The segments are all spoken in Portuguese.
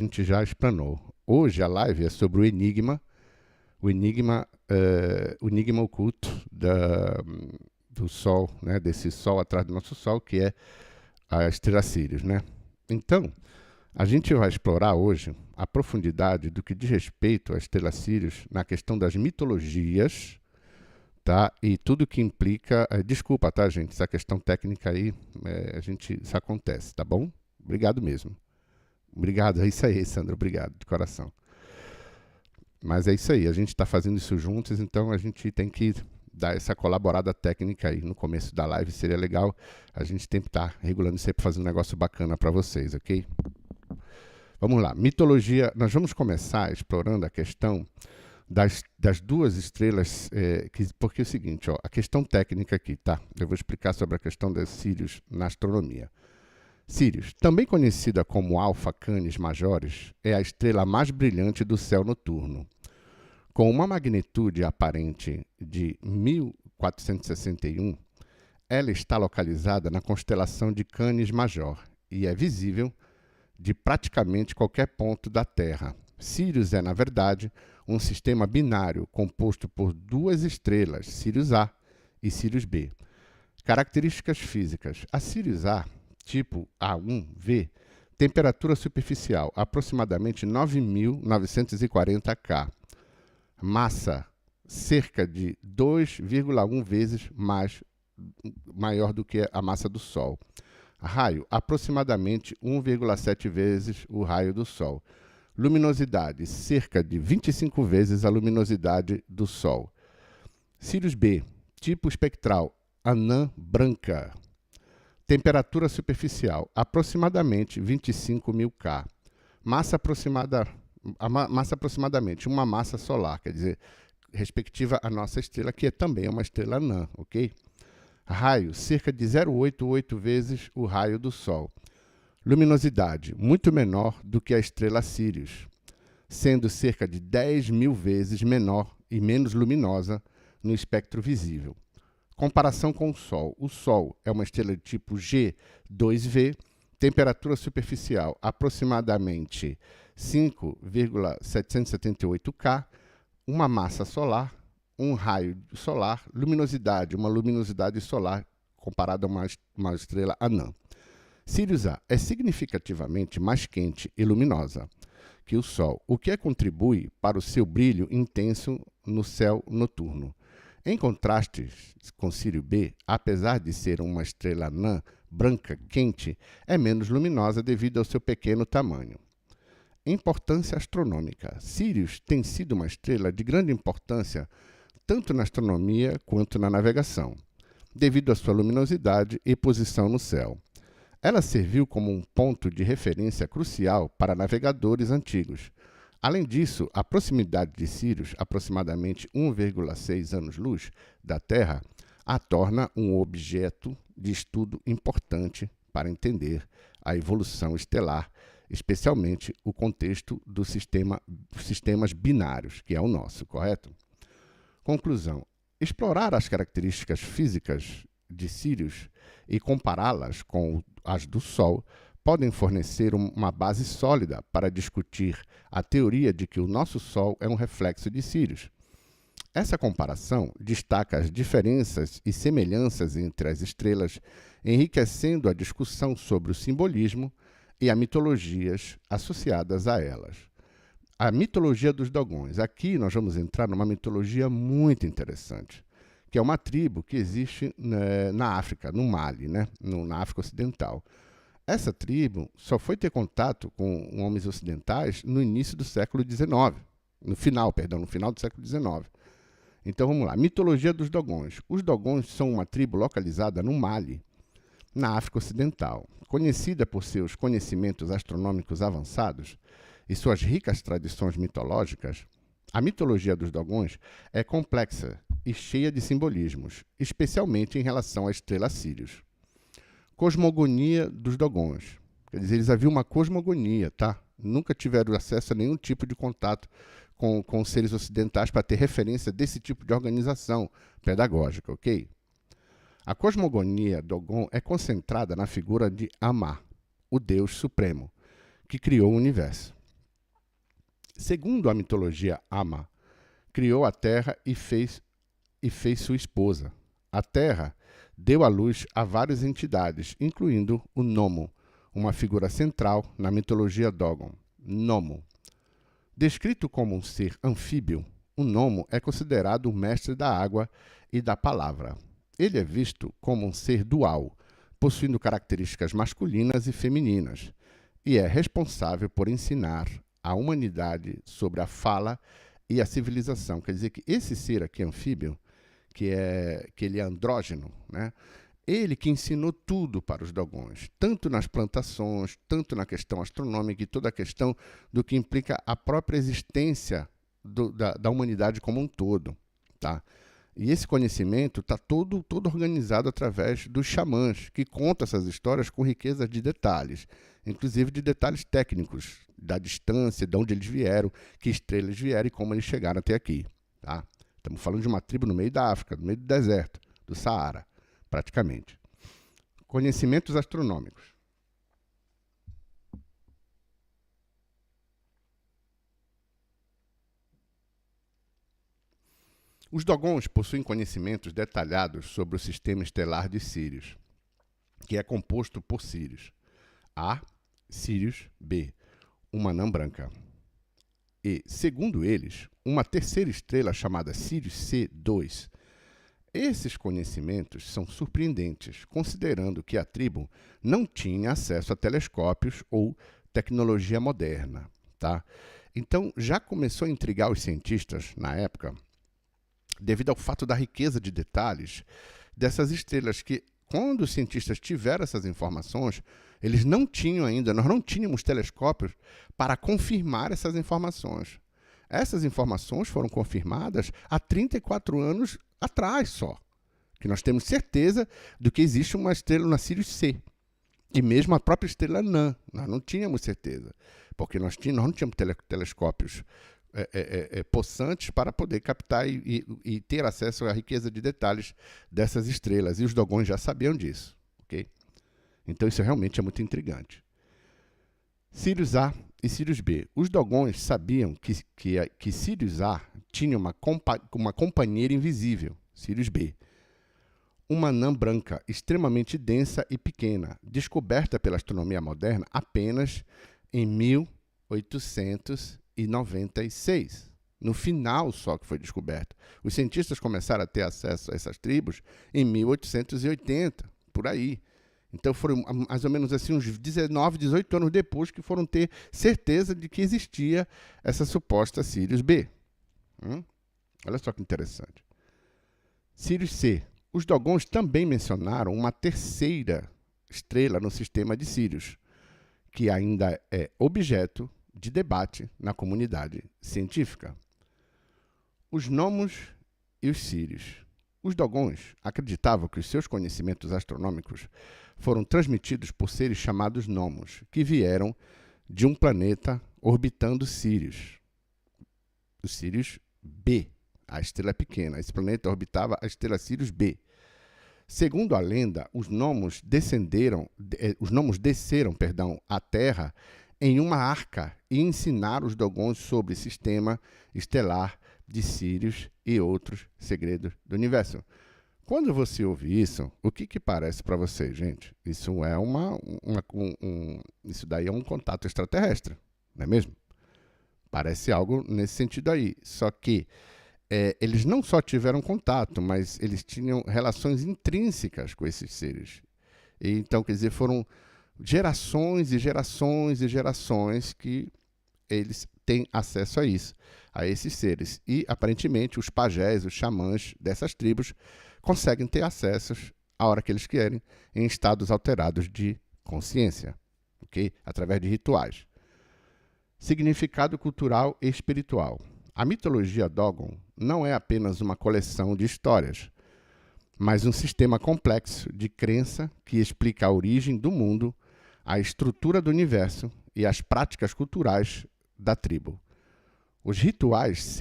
a gente já explanou. Hoje a live é sobre o enigma oculto do Sol, né? Desse Sol atrás do nosso Sol, que é a estrela Sirius, né? Então, a gente vai explorar hoje a profundidade do que diz respeito à estrela Sirius na questão das mitologias, tá? E tudo que implica... desculpa, tá, gente? Essa questão técnica aí, isso acontece, tá bom? Obrigado mesmo. Obrigado, é isso aí, Sandra, obrigado, de coração. Mas é isso aí, a gente está fazendo isso juntos, então a gente tem que dar essa colaborada técnica aí no começo da live, seria legal a gente tem que estar regulando sempre, fazendo um negócio bacana para vocês, ok? Vamos lá, mitologia, nós vamos começar explorando a questão das duas estrelas, porque é o seguinte, ó, a questão técnica aqui, tá? Eu vou explicar sobre a questão das Sírius na astronomia. Sírius, também conhecida como Alpha Canis Majoris, é a estrela mais brilhante do céu noturno. Com uma magnitude aparente de 1461, ela está localizada na constelação de Canis Major e é visível de praticamente qualquer ponto da Terra. Sírius é, na verdade, um sistema binário composto por duas estrelas, Sírius A e Sírius B. Características físicas. A Sírius A, tipo A1V, temperatura superficial aproximadamente 9.940 K, massa cerca de 2,1 vezes maior do que a massa do Sol, raio aproximadamente 1,7 vezes o raio do Sol, luminosidade cerca de 25 vezes a luminosidade do Sol. Sírius B, tipo espectral anã branca, temperatura superficial, aproximadamente 25.000 K. Massa aproximadamente uma massa solar, quer dizer, respectiva à nossa estrela, que também é uma estrela anã, ok? Raio, cerca de 0,88 vezes o raio do Sol. Luminosidade, muito menor do que a estrela Sírius, sendo cerca de 10.000 vezes menor e menos luminosa no espectro visível. Comparação com o Sol. O Sol é uma estrela de tipo G2V, temperatura superficial aproximadamente 5,778 K, uma massa solar, um raio solar, luminosidade, uma luminosidade solar comparada a uma estrela anã. Sírius A é significativamente mais quente e luminosa que o Sol, o que contribui para o seu brilho intenso no céu noturno. Em contraste com Sírio B, apesar de ser uma estrela anã branca quente, é menos luminosa devido ao seu pequeno tamanho. Importância astronômica. Sírius tem sido uma estrela de grande importância tanto na astronomia quanto na navegação, devido à sua luminosidade e posição no céu. Ela serviu como um ponto de referência crucial para navegadores antigos. Além disso, a proximidade de Sírius, aproximadamente 1,6 anos-luz da Terra, a torna um objeto de estudo importante para entender a evolução estelar, especialmente o contexto dos sistemas binários, que é o nosso, correto? Conclusão. Explorar as características físicas de Sírius e compará-las com as do Sol podem fornecer uma base sólida para discutir a teoria de que o nosso Sol é um reflexo de Sírius. Essa comparação destaca as diferenças e semelhanças entre as estrelas, enriquecendo a discussão sobre o simbolismo e as mitologias associadas a elas. A mitologia dos Dogons. Aqui nós vamos entrar numa mitologia muito interessante, que é uma tribo que existe na África, no Mali, né? Na África Ocidental. Essa tribo só foi ter contato com homens ocidentais no início do século XIX, no final do século XIX. Então vamos lá, mitologia dos Dogons. Os Dogons são uma tribo localizada no Mali, na África Ocidental. Conhecida por seus conhecimentos astronômicos avançados e suas ricas tradições mitológicas, a mitologia dos Dogons é complexa e cheia de simbolismos, especialmente em relação à estrela Sírius. Cosmogonia dos Dogons. Quer dizer, eles haviam uma cosmogonia, tá? Nunca tiveram acesso a nenhum tipo de contato com seres ocidentais para ter referência desse tipo de organização pedagógica, ok? A cosmogonia Dogon é concentrada na figura de Amá, o Deus Supremo, que criou o universo. Segundo a mitologia Ama, criou a terra e fez sua esposa. A terra deu à luz a várias entidades, incluindo o Nomo, uma figura central na mitologia Dogon. Nomo. Descrito como um ser anfíbio, o Nomo é considerado o mestre da água e da palavra. Ele é visto como um ser dual, possuindo características masculinas e femininas, e é responsável por ensinar a humanidade sobre a fala e a civilização. Quer dizer que esse ser aqui anfíbio, que ele é andrógeno, né? Ele que ensinou tudo para os Dogons, tanto nas plantações, tanto na questão astronômica e toda a questão do que implica a própria existência da humanidade como um todo. Tá? E esse conhecimento está todo organizado através dos xamãs, que contam essas histórias com riqueza de detalhes, inclusive de detalhes técnicos, da distância, de onde eles vieram, que estrelas vieram e como eles chegaram até aqui. Tá? Estamos falando de uma tribo no meio da África, no meio do deserto, do Saara, praticamente. Conhecimentos astronômicos. Os Dogons possuem conhecimentos detalhados sobre o sistema estelar de Sírius, que é composto por Sírius A, Sírius B, uma anã branca. E, segundo eles, uma terceira estrela chamada Sírius C2. Esses conhecimentos são surpreendentes, considerando que a tribo não tinha acesso a telescópios ou tecnologia moderna. Tá? Então, já começou a intrigar os cientistas, na época, devido ao fato da riqueza de detalhes dessas estrelas, que quando os cientistas tiveram essas informações, eles não tinham ainda, nós não tínhamos telescópios para confirmar essas informações. Essas informações foram confirmadas há 34 anos atrás só, que nós temos certeza do que existe uma estrela na Sírius C. E mesmo a própria estrela Anã, nós não tínhamos certeza, porque nós não tínhamos telescópios possantes para poder captar e ter acesso à riqueza de detalhes dessas estrelas. E os Dogons já sabiam disso. Okay? Então isso realmente é muito intrigante. Sírius A e Sírius B. Os Dogons sabiam que Sírius A tinha uma companheira invisível, Sírius B. Uma anã branca extremamente densa e pequena, descoberta pela astronomia moderna apenas em 1896. No final só que foi descoberto. Os cientistas começaram a ter acesso a essas tribos em 1880, por aí. Então foram mais ou menos assim uns 19, 18 anos depois que foram ter certeza de que existia essa suposta Sírius B. Olha só que interessante. Sírius C. Os Dogons também mencionaram uma terceira estrela no sistema de Sírius, que ainda é objeto de debate na comunidade científica. Os Nomos e os Sírios. Os Dogons acreditavam que os seus conhecimentos astronômicos foram transmitidos por seres chamados Nomos, que vieram de um planeta orbitando Sírius. O Sírius B, a estrela pequena. Esse planeta orbitava a estrela Sírius B. Segundo a lenda, os Nomos desceram à Terra em uma arca e ensinaram os Dogons sobre o sistema estelar de Sírius e outros segredos do universo. Quando você ouve isso, o que parece para você, gente? Isso é isso daí é um contato extraterrestre, não é mesmo? Parece algo nesse sentido aí. Só que eles não só tiveram contato, mas eles tinham relações intrínsecas com esses seres. E, então, quer dizer, foram gerações e gerações e gerações que eles têm acesso a isso, a esses seres. E, aparentemente, os pajés, os xamãs dessas tribos conseguem ter acessos a hora que eles querem, em estados alterados de consciência, okay? Através de rituais. Significado cultural e espiritual. A mitologia Dogon não é apenas uma coleção de histórias, mas um sistema complexo de crença que explica a origem do mundo, a estrutura do universo e as práticas culturais da tribo. Os rituais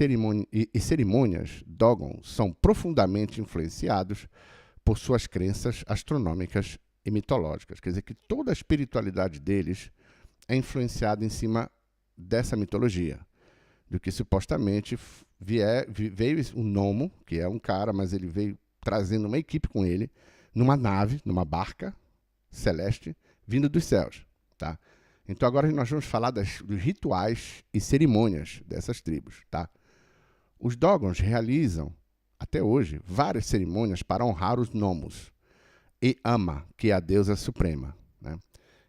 e cerimônias Dogon são profundamente influenciados por suas crenças astronômicas e mitológicas. Quer dizer que toda a espiritualidade deles é influenciada em cima dessa mitologia. do que supostamente veio o Nomo, que é um cara, mas ele veio trazendo uma equipe com ele, numa nave, numa barca celeste, vindo dos céus. Tá? Então agora nós vamos falar dos rituais e cerimônias dessas tribos. Tá? Os Dogons realizam, até hoje, várias cerimônias para honrar os Nomos e Ama, que é a deusa suprema, né?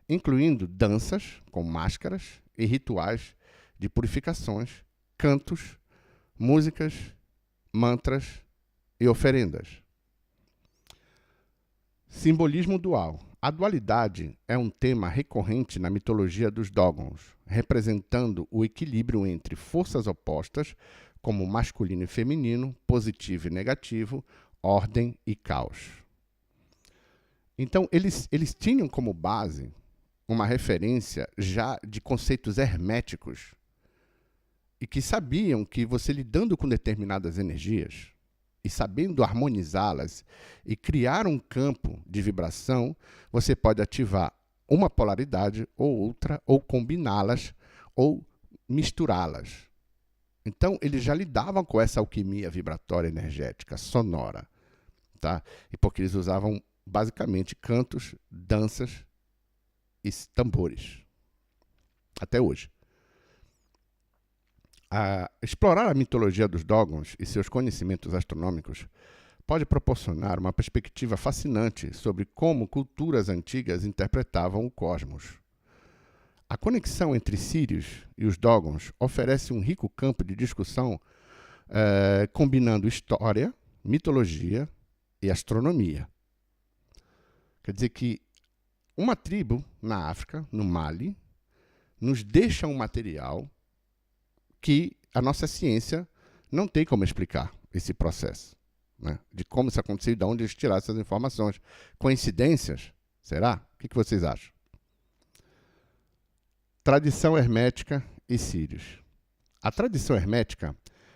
Incluindo danças com máscaras e rituais de purificações, cantos, músicas, mantras e oferendas. Simbolismo dual. A dualidade é um tema recorrente na mitologia dos Dogons, representando o equilíbrio entre forças opostas, como masculino e feminino, positivo e negativo, ordem e caos. Então, eles tinham como base uma referência já de conceitos herméticos e que sabiam que você lidando com determinadas energias e sabendo harmonizá-las e criar um campo de vibração, você pode ativar uma polaridade ou outra, ou combiná-las, ou misturá-las. Então, eles já lidavam com essa alquimia vibratória energética, sonora. Tá? E porque eles usavam, basicamente, cantos, danças e tambores. Até hoje. Explorar a mitologia dos Dogons e seus conhecimentos astronômicos pode proporcionar uma perspectiva fascinante sobre como culturas antigas interpretavam o cosmos. A conexão entre Sírios e os Dogons oferece um rico campo de discussão combinando história, mitologia e astronomia. Quer dizer que uma tribo na África, no Mali, nos deixa um material que a nossa ciência não tem como explicar esse processo, né? De como isso aconteceu e de onde eles tiraram essas informações. Coincidências? Será? O que vocês acham? Tradição hermética e Sírios. A tradição hermética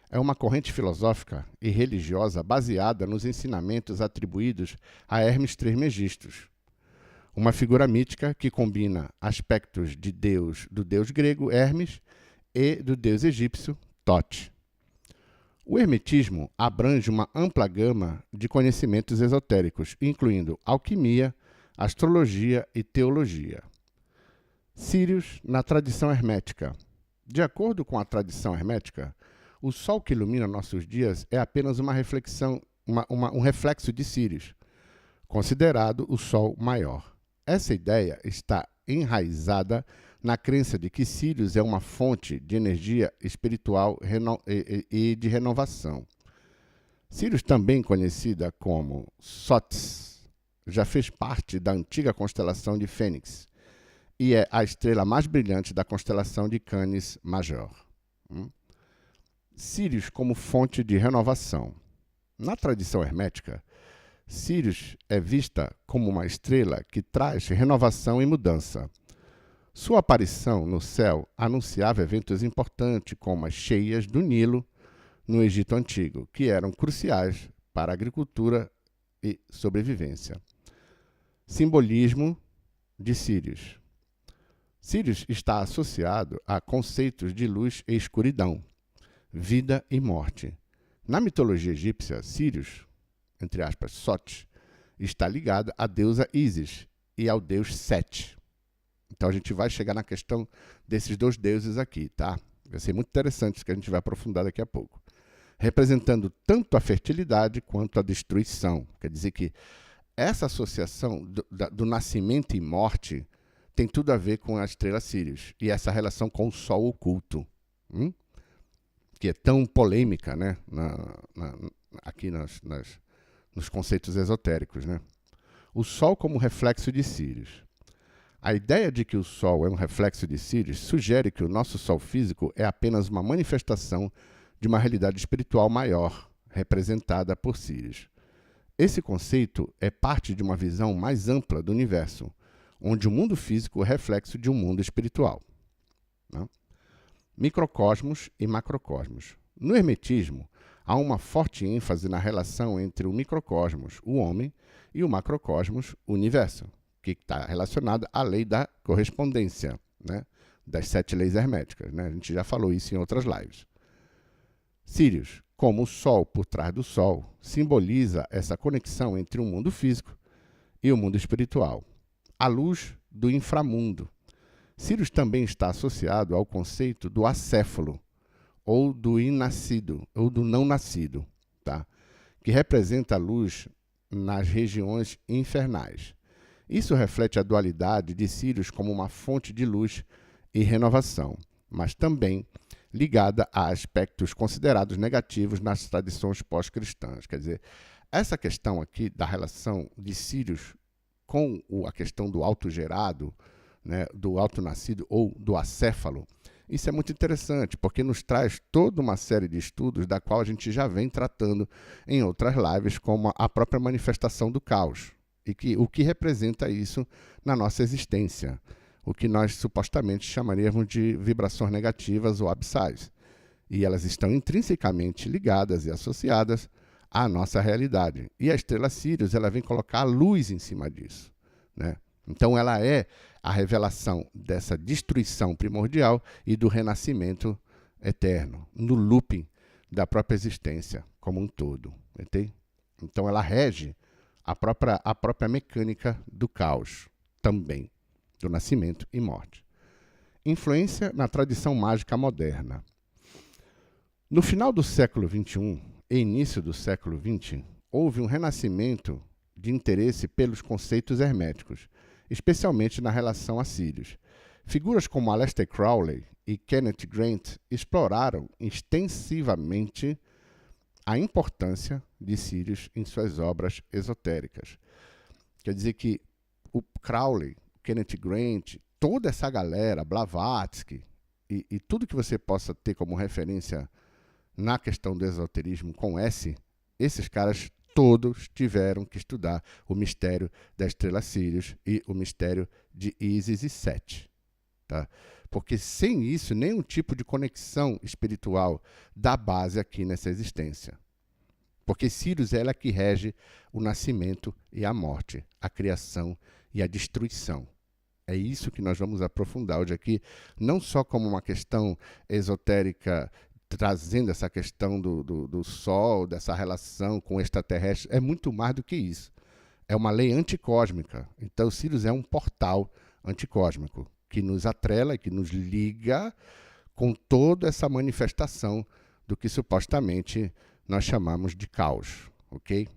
é uma corrente filosófica e religiosa baseada nos ensinamentos atribuídos a Hermes Trismegistus, uma figura mítica que combina aspectos de do deus grego Hermes e do deus egípcio Tote. O hermetismo abrange uma ampla gama de conhecimentos esotéricos, incluindo alquimia, astrologia e teologia. Sírios na tradição hermética. De acordo com a tradição hermética, o sol que ilumina nossos dias é apenas uma reflexão, um reflexo de Sírios, considerado o sol maior. Essa ideia está enraizada na crença de que Sírios é uma fonte de energia espiritual e de renovação. Sírios, também conhecida como Sotis, já fez parte da antiga constelação de Fênix e é a estrela mais brilhante da constelação de Canis Major. Sírios como fonte de renovação. Na tradição hermética, Sírios é vista como uma estrela que traz renovação e mudança. Sua aparição no céu anunciava eventos importantes, como as cheias do Nilo no Egito Antigo, que eram cruciais para a agricultura e sobrevivência. Simbolismo de Sírios. Sírios está associado a conceitos de luz e escuridão, vida e morte. Na mitologia egípcia, Sírios, entre aspas, Sot, está ligada à deusa Ísis e ao deus Sete. Então a gente vai chegar na questão desses dois deuses aqui, tá? Vai ser muito interessante isso que a gente vai aprofundar daqui a pouco. Representando tanto a fertilidade quanto a destruição. Quer dizer que essa associação do nascimento e morte tem tudo a ver com a estrela Sírios e essa relação com o sol oculto, que é tão polêmica, né? Aqui nos conceitos esotéricos, né? O sol como reflexo de Sírios. A ideia de que o Sol é um reflexo de Sírios sugere que o nosso Sol físico é apenas uma manifestação de uma realidade espiritual maior, representada por Sírios. Esse conceito é parte de uma visão mais ampla do universo, onde o mundo físico é reflexo de um mundo espiritual. Microcosmos e macrocosmos. No hermetismo, há uma forte ênfase na relação entre o microcosmos, o homem, e o macrocosmos, o universo, que está relacionada à lei da correspondência, né? Das 7 leis herméticas. Né? A gente já falou isso em outras lives. Sírius, como o Sol por trás do Sol, simboliza essa conexão entre o mundo físico e o mundo espiritual, a luz do inframundo. Sírius também está associado ao conceito do acéfalo, ou do inascido, ou do não nascido, tá? Que representa a luz nas regiões infernais. Isso reflete a dualidade de Sírius como uma fonte de luz e renovação, mas também ligada a aspectos considerados negativos nas tradições pós-cristãs. Quer dizer, essa questão aqui da relação de Sírius com a questão do autogerado, né, do autonascido ou do acéfalo, isso é muito interessante, porque nos traz toda uma série de estudos da qual a gente já vem tratando em outras lives, como a própria manifestação do caos, e o que representa isso na nossa existência, o que nós supostamente chamaríamos de vibrações negativas ou abissais. E elas estão intrinsecamente ligadas e associadas à nossa realidade. E a estrela Sírius, ela vem colocar a luz em cima disso, né? Então ela é a revelação dessa destruição primordial e do renascimento eterno, no looping da própria existência como um todo. Entende? Então ela rege a própria mecânica do caos também, do nascimento e morte. Influência na tradição mágica moderna. No final do século XXI e início do século XX, houve um renascimento de interesse pelos conceitos herméticos, especialmente na relação a Sírius. Figuras como Aleister Crowley e Kenneth Grant exploraram extensivamente a importância de Sírius em suas obras esotéricas. Quer dizer que o Crowley, Kenneth Grant, toda essa galera, Blavatsky e tudo que você possa ter como referência na questão do esoterismo com S, esses caras todos tiveram que estudar o mistério da estrela Sírius e o mistério de Ísis e Sete. Tá? Porque sem isso, nenhum tipo de conexão espiritual dá base aqui nessa existência. Porque Sírius é ela que rege o nascimento e a morte, a criação e a destruição. É isso que nós vamos aprofundar hoje aqui, não só como uma questão esotérica, trazendo essa questão do Sol, dessa relação com o extraterrestre, é muito mais do que isso. É uma lei anticósmica. Então, Sírius é um portal anticósmico que nos atrela e que nos liga com toda essa manifestação do que supostamente nós chamamos de caos. Ok?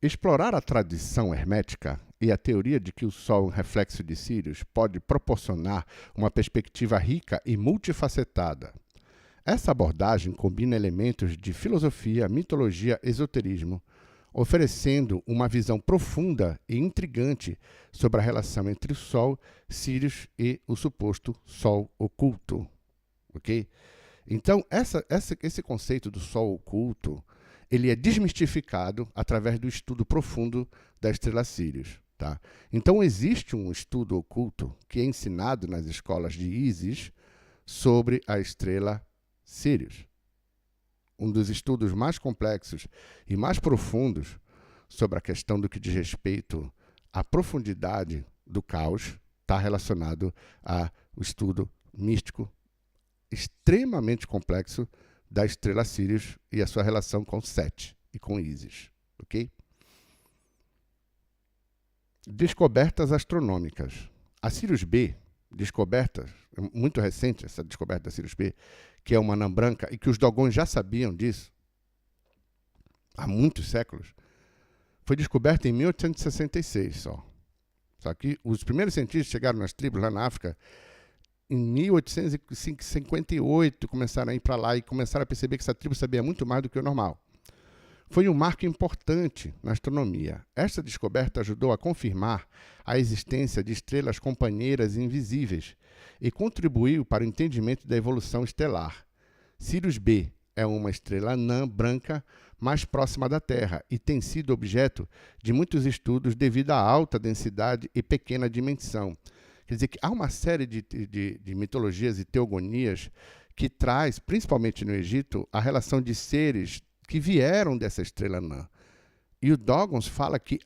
Explorar a tradição hermética e a teoria de que o Sol, um reflexo de Sírius, pode proporcionar uma perspectiva rica e multifacetada. Essa abordagem combina elementos de filosofia, mitologia e esoterismo, oferecendo uma visão profunda e intrigante sobre a relação entre o Sol, Sírius e o suposto Sol oculto. Ok? Então, esse conceito do Sol oculto, ele é desmistificado através do estudo profundo da estrela Sírius. Tá? Então, existe um estudo oculto que é ensinado nas escolas de Ísis sobre a estrela Sírius. Um dos estudos mais complexos e mais profundos sobre a questão do que diz respeito à profundidade do caos está relacionado ao estudo místico extremamente complexo da estrela Sírius e a sua relação com Sete e com Ísis. Ok? Descobertas astronômicas. A Sirius B, descoberta, muito recente essa descoberta da Sirius B, que é uma anã branca, e que os Dogons já sabiam disso há muitos séculos, foi descoberta em 1866 só. Só que os primeiros cientistas chegaram nas tribos lá na África em 1858, começaram a ir para lá e começaram a perceber que essa tribo sabia muito mais do que o normal. Foi um marco importante na astronomia. Esta descoberta ajudou a confirmar a existência de estrelas companheiras invisíveis e contribuiu para o entendimento da evolução estelar. Sirius B é uma estrela anã branca mais próxima da Terra e tem sido objeto de muitos estudos devido à alta densidade e pequena dimensão. Quer dizer que há uma série de mitologias e teogonias que traz, principalmente no Egito, a relação de seres que vieram dessa estrela anã. E o Dogons fala que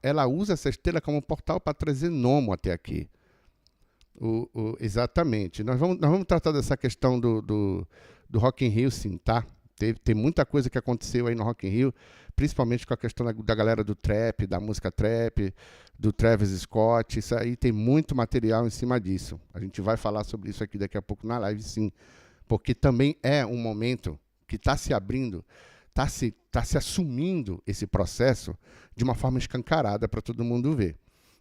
ela usa essa estrela como portal para trazer Nomo até aqui. Exatamente. Nós vamos tratar dessa questão do do Rock in Rio, sim, tá? Tem muita coisa que aconteceu aí no Rock in Rio, principalmente com a questão da galera do trap, da música trap, do Travis Scott. Isso aí tem muito material em cima disso. A gente vai falar sobre isso aqui daqui a pouco na live, sim. Porque também é um momento que está se abrindo, está se assumindo esse processo de uma forma escancarada para todo mundo ver.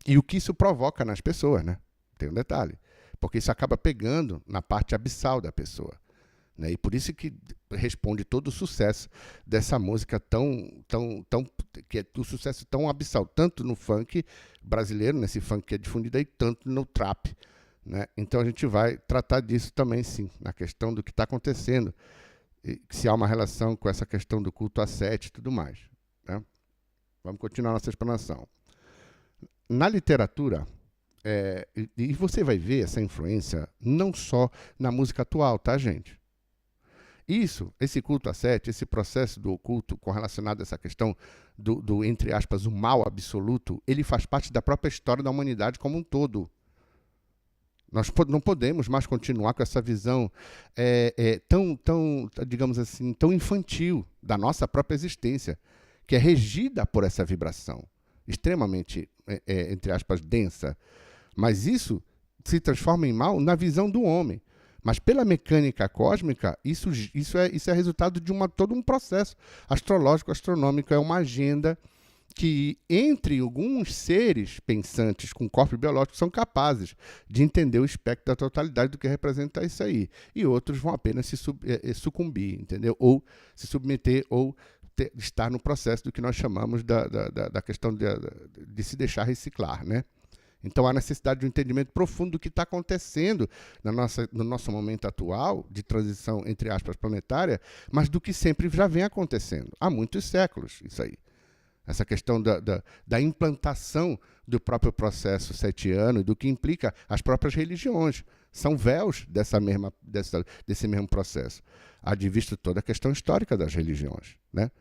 E o que isso provoca nas pessoas, né? Tem um detalhe. Porque isso acaba pegando na parte abissal da pessoa. Né? E por isso que responde todo o sucesso dessa música que é o sucesso tão abissal, tanto no funk brasileiro, nesse funk que é difundido aí, tanto no trap. Né? Então a gente vai tratar disso também, sim, na questão do que está acontecendo, e se há uma relação com essa questão do culto a sete e tudo mais. Né? Vamos continuar nossa explanação. Na literatura, e você vai ver essa influência não só na música atual, tá, gente? Esse culto a sete, esse processo do oculto correlacionado a essa questão do, entre aspas, o mal absoluto, ele faz parte da própria história da humanidade como um todo. Nós não podemos mais continuar com essa visão digamos assim, tão infantil da nossa própria existência, que é regida por essa vibração extremamente, entre aspas, densa. Mas isso se transforma em mal na visão do homem. Mas pela mecânica cósmica, isso é resultado de todo um processo astrológico, astronômico, é uma agenda que, entre alguns seres pensantes com corpo biológico, são capazes de entender o espectro da totalidade do que representa isso aí. E outros vão apenas sucumbir, entendeu? Ou se submeter, ou estar no processo do que nós chamamos da questão de se deixar reciclar, né? Então, há necessidade de um entendimento profundo do que está acontecendo no nosso momento atual, de transição, entre aspas, planetária, mas do que sempre já vem acontecendo. Há muitos séculos, isso aí. Essa questão da implantação do próprio processo setiano e do que implica as próprias religiões. São véus desse mesmo processo. Há de vista toda a questão histórica das religiões, né?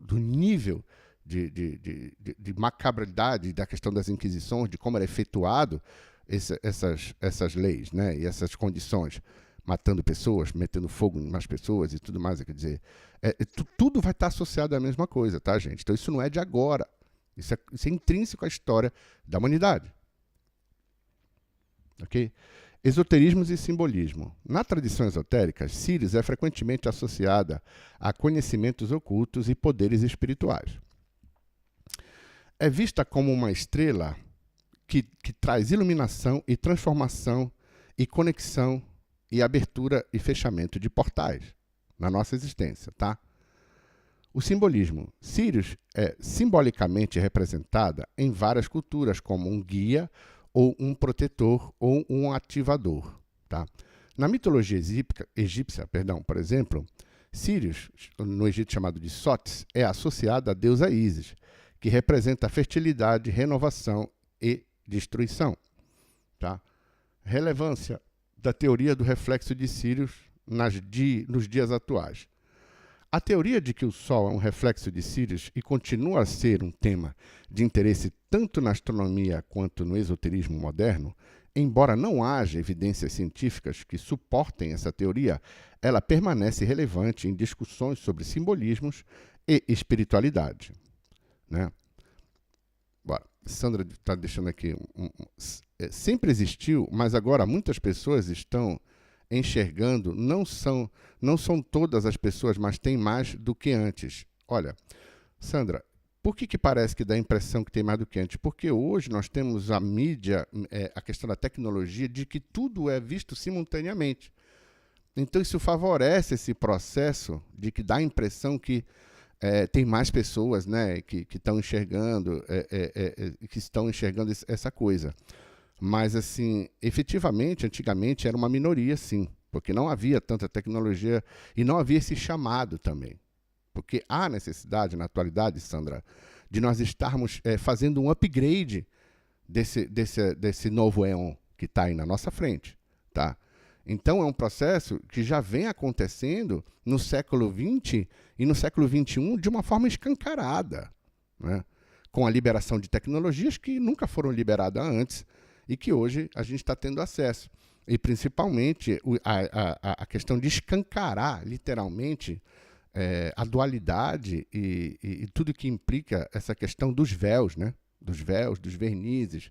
Do nível de macabridade da questão das inquisições, de como era efetuado essas leis, né? E essas condições, matando pessoas, metendo fogo nas pessoas e tudo mais. Quer dizer, tudo vai estar associado à mesma coisa, tá, gente? Então isso não é de agora. Isso é intrínseco à história da humanidade. Ok? Esoterismos e simbolismo. Na tradição esotérica, Sírius é frequentemente associada a conhecimentos ocultos e poderes espirituais. É vista como uma estrela que traz iluminação e transformação e conexão e abertura e fechamento de portais na nossa existência, tá? O simbolismo. Sírius é simbolicamente representada em várias culturas como um guia ou um protetor ou um ativador, tá? Na mitologia egípcia, por exemplo, Sírius, no Egito chamado de Sotes, é associado à deusa Ísis, que representa a fertilidade, renovação e destruição. Tá? Relevância da teoria do reflexo de Sírius nos dias atuais. A teoria de que o Sol é um reflexo de Sírius e continua a ser um tema de interesse tanto na astronomia quanto no esoterismo moderno, embora não haja evidências científicas que suportem essa teoria, ela permanece relevante em discussões sobre simbolismos e espiritualidade. Né? Bora. Sandra está deixando aqui. Sempre existiu, mas agora muitas pessoas estão enxergando, não são todas as pessoas, mas tem mais do que antes. Olha, Sandra, por que parece que dá a impressão que tem mais do que antes? Porque hoje nós temos a mídia, a questão da tecnologia, de que tudo é visto simultaneamente. Então isso favorece esse processo de que dá a impressão que tem mais pessoas, né, que estão enxergando, essa coisa. Mas, assim, efetivamente, antigamente era uma minoria, sim, porque não havia tanta tecnologia e não havia esse chamado também. Porque há necessidade, na atualidade, Sandra, de nós estarmos fazendo um upgrade desse novo éon que está aí na nossa frente, tá? Então, é um processo que já vem acontecendo no século XX e no século XXI de uma forma escancarada, né? Com a liberação de tecnologias que nunca foram liberadas antes e que hoje a gente está tendo acesso. E principalmente a questão de escancarar, literalmente, a dualidade e tudo que implica essa questão dos véus, né? Dos véus, dos vernizes,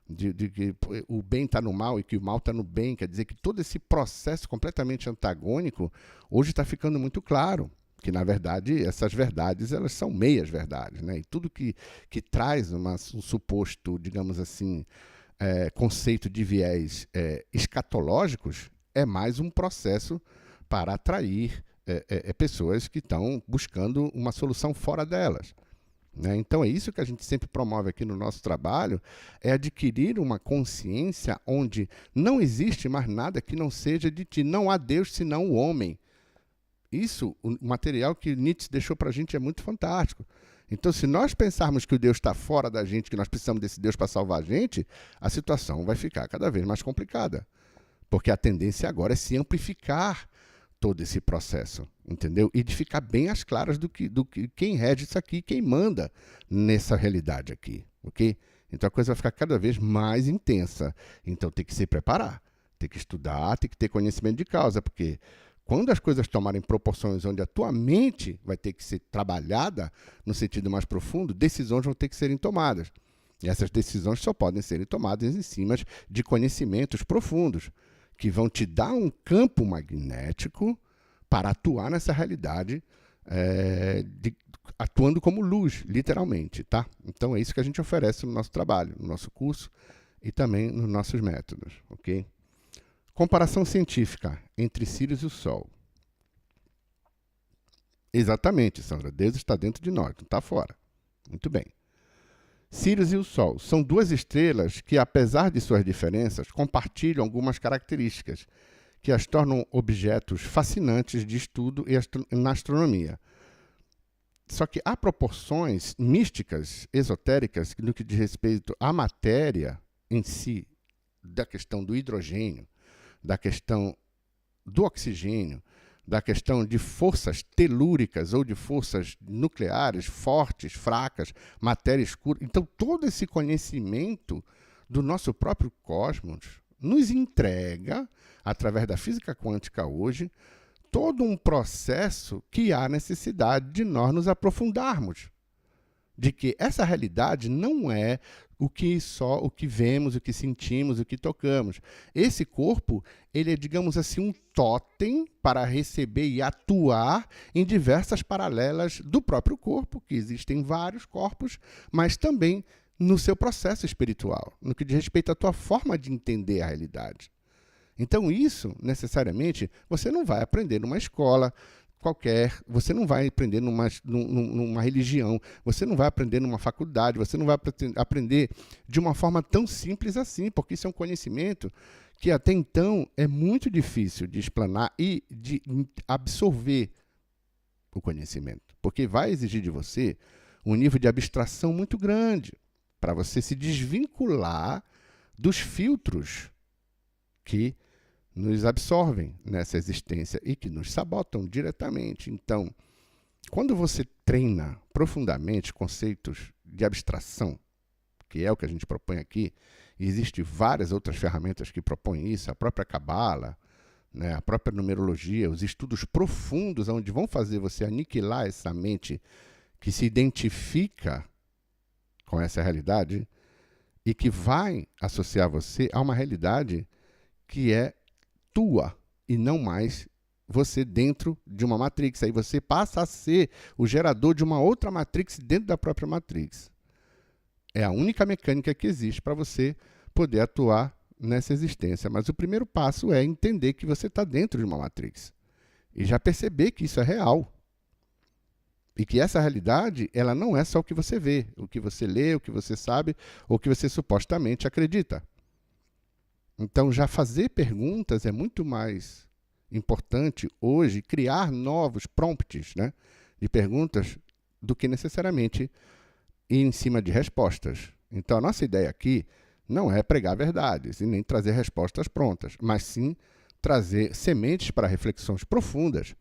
de que o bem está no mal e que o mal está no bem. Quer dizer que todo esse processo completamente antagônico hoje está ficando muito claro. Que, na verdade, essas verdades elas são meias verdades, né? E tudo que traz um suposto, digamos assim, conceito de viés escatológicos é mais um processo para atrair pessoas que estão buscando uma solução fora delas. Né? Então, é isso que a gente sempre promove aqui no nosso trabalho, é adquirir uma consciência onde não existe mais nada que não seja de ti. Não há Deus senão o homem. Isso, o material que Nietzsche deixou para a gente é muito fantástico. Então, se nós pensarmos que o Deus está fora da gente, que nós precisamos desse Deus para salvar a gente, a situação vai ficar cada vez mais complicada. Porque a tendência agora é se amplificar todo esse processo, entendeu? E de ficar bem às claras do que quem rege isso aqui, quem manda nessa realidade aqui, ok? Então a coisa vai ficar cada vez mais intensa. Então tem que se preparar, tem que estudar, tem que ter conhecimento de causa, porque quando as coisas tomarem proporções onde a tua mente vai ter que ser trabalhada no sentido mais profundo, decisões vão ter que serem tomadas. E essas decisões só podem ser tomadas em cima de conhecimentos profundos, que vão te dar um campo magnético para atuar nessa realidade, atuando como luz, literalmente. Tá? Então é isso que a gente oferece no nosso trabalho, no nosso curso e também nos nossos métodos. Okay? Comparação científica entre Sírius e o Sol. Exatamente, Sandra. Deus está dentro de nós, não está fora. Muito bem. Sírius e o Sol são duas estrelas que, apesar de suas diferenças, compartilham algumas características que as tornam objetos fascinantes de estudo na astronomia. Só que há proporções místicas, esotéricas, no que diz respeito à matéria em si, da questão do hidrogênio, da questão do oxigênio, da questão de forças telúricas ou de forças nucleares fortes, fracas, matéria escura. Então, todo esse conhecimento do nosso próprio cosmos nos entrega, através da física quântica hoje, todo um processo que há necessidade de nós nos aprofundarmos. De que essa realidade não é o que vemos, o que sentimos, o que tocamos. Esse corpo, ele é, digamos assim, um totem para receber e atuar em diversas paralelas do próprio corpo, que existem vários corpos, mas também no seu processo espiritual, no que diz respeito à tua forma de entender a realidade. Então, isso, necessariamente, você não vai aprender numa escola qualquer, você não vai aprender numa religião, você não vai aprender numa faculdade, você não vai aprender de uma forma tão simples assim, porque isso é um conhecimento que até então é muito difícil de explanar e de absorver o conhecimento, porque vai exigir de você um nível de abstração muito grande para você se desvincular dos filtros que nos absorvem nessa existência e que nos sabotam diretamente. Então, quando você treina profundamente conceitos de abstração, que é o que a gente propõe aqui, e existem várias outras ferramentas que propõem isso, a própria Cabala, né, a própria numerologia, os estudos profundos onde vão fazer você aniquilar essa mente que se identifica com essa realidade e que vai associar você a uma realidade que é tua e não mais você dentro de uma matrix. Aí você passa a ser o gerador de uma outra matrix dentro da própria matrix. É a única mecânica que existe para você poder atuar nessa existência. Mas o primeiro passo é entender que você está dentro de uma matrix e já perceber que isso é real. E que essa realidade, ela não é só o que você vê, o que você lê, o que você sabe, ou o que você supostamente acredita. Então, já fazer perguntas é muito mais importante hoje, criar novos prompts, né, de perguntas, do que necessariamente ir em cima de respostas. Então, a nossa ideia aqui não é pregar verdades e nem trazer respostas prontas, mas sim trazer sementes para reflexões profundas,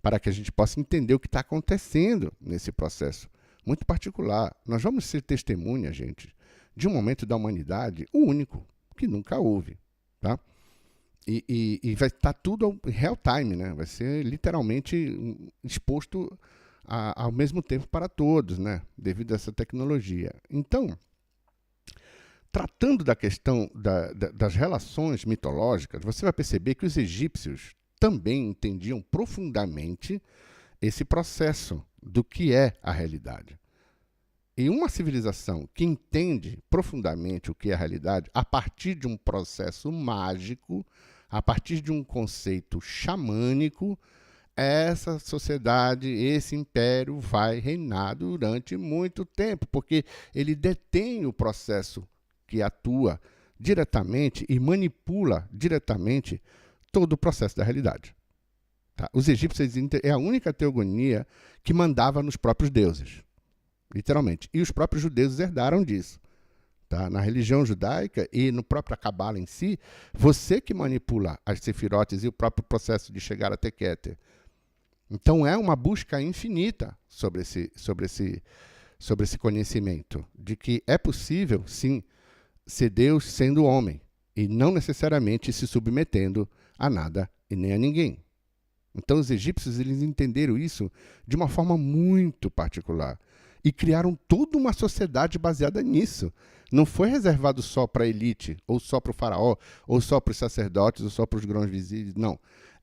para que a gente possa entender o que está acontecendo nesse processo muito particular. Nós vamos ser testemunha, gente, de um momento da humanidade único, que nunca houve. Tá? E vai estar tudo em real time, né? Vai ser literalmente exposto ao mesmo tempo para todos, né? Devido a essa tecnologia. Então, tratando da questão das relações mitológicas, você vai perceber que os egípcios também entendiam profundamente esse processo do que é a realidade. E uma civilização que entende profundamente o que é a realidade, a partir de um processo mágico, a partir de um conceito xamânico, essa sociedade, esse império vai reinar durante muito tempo, porque ele detém o processo que atua diretamente e manipula diretamente todo o processo da realidade. Tá? Os egípcios é a única teogonia que mandava nos próprios deuses, literalmente. E os próprios judeus herdaram disso. Tá? Na religião judaica e no próprio Cabala em si, você que manipula as sefirotes e o próprio processo de chegar até Keter. Então é uma busca infinita sobre esse conhecimento, de que é possível, sim, ser Deus sendo homem, e não necessariamente se submetendo a nada e nem a ninguém. Então os egípcios eles entenderam isso de uma forma muito particular e criaram toda uma sociedade baseada nisso. Não foi reservado só para a elite, ou só para o faraó, ou só para os sacerdotes, ou só para os grãos visíveis, não.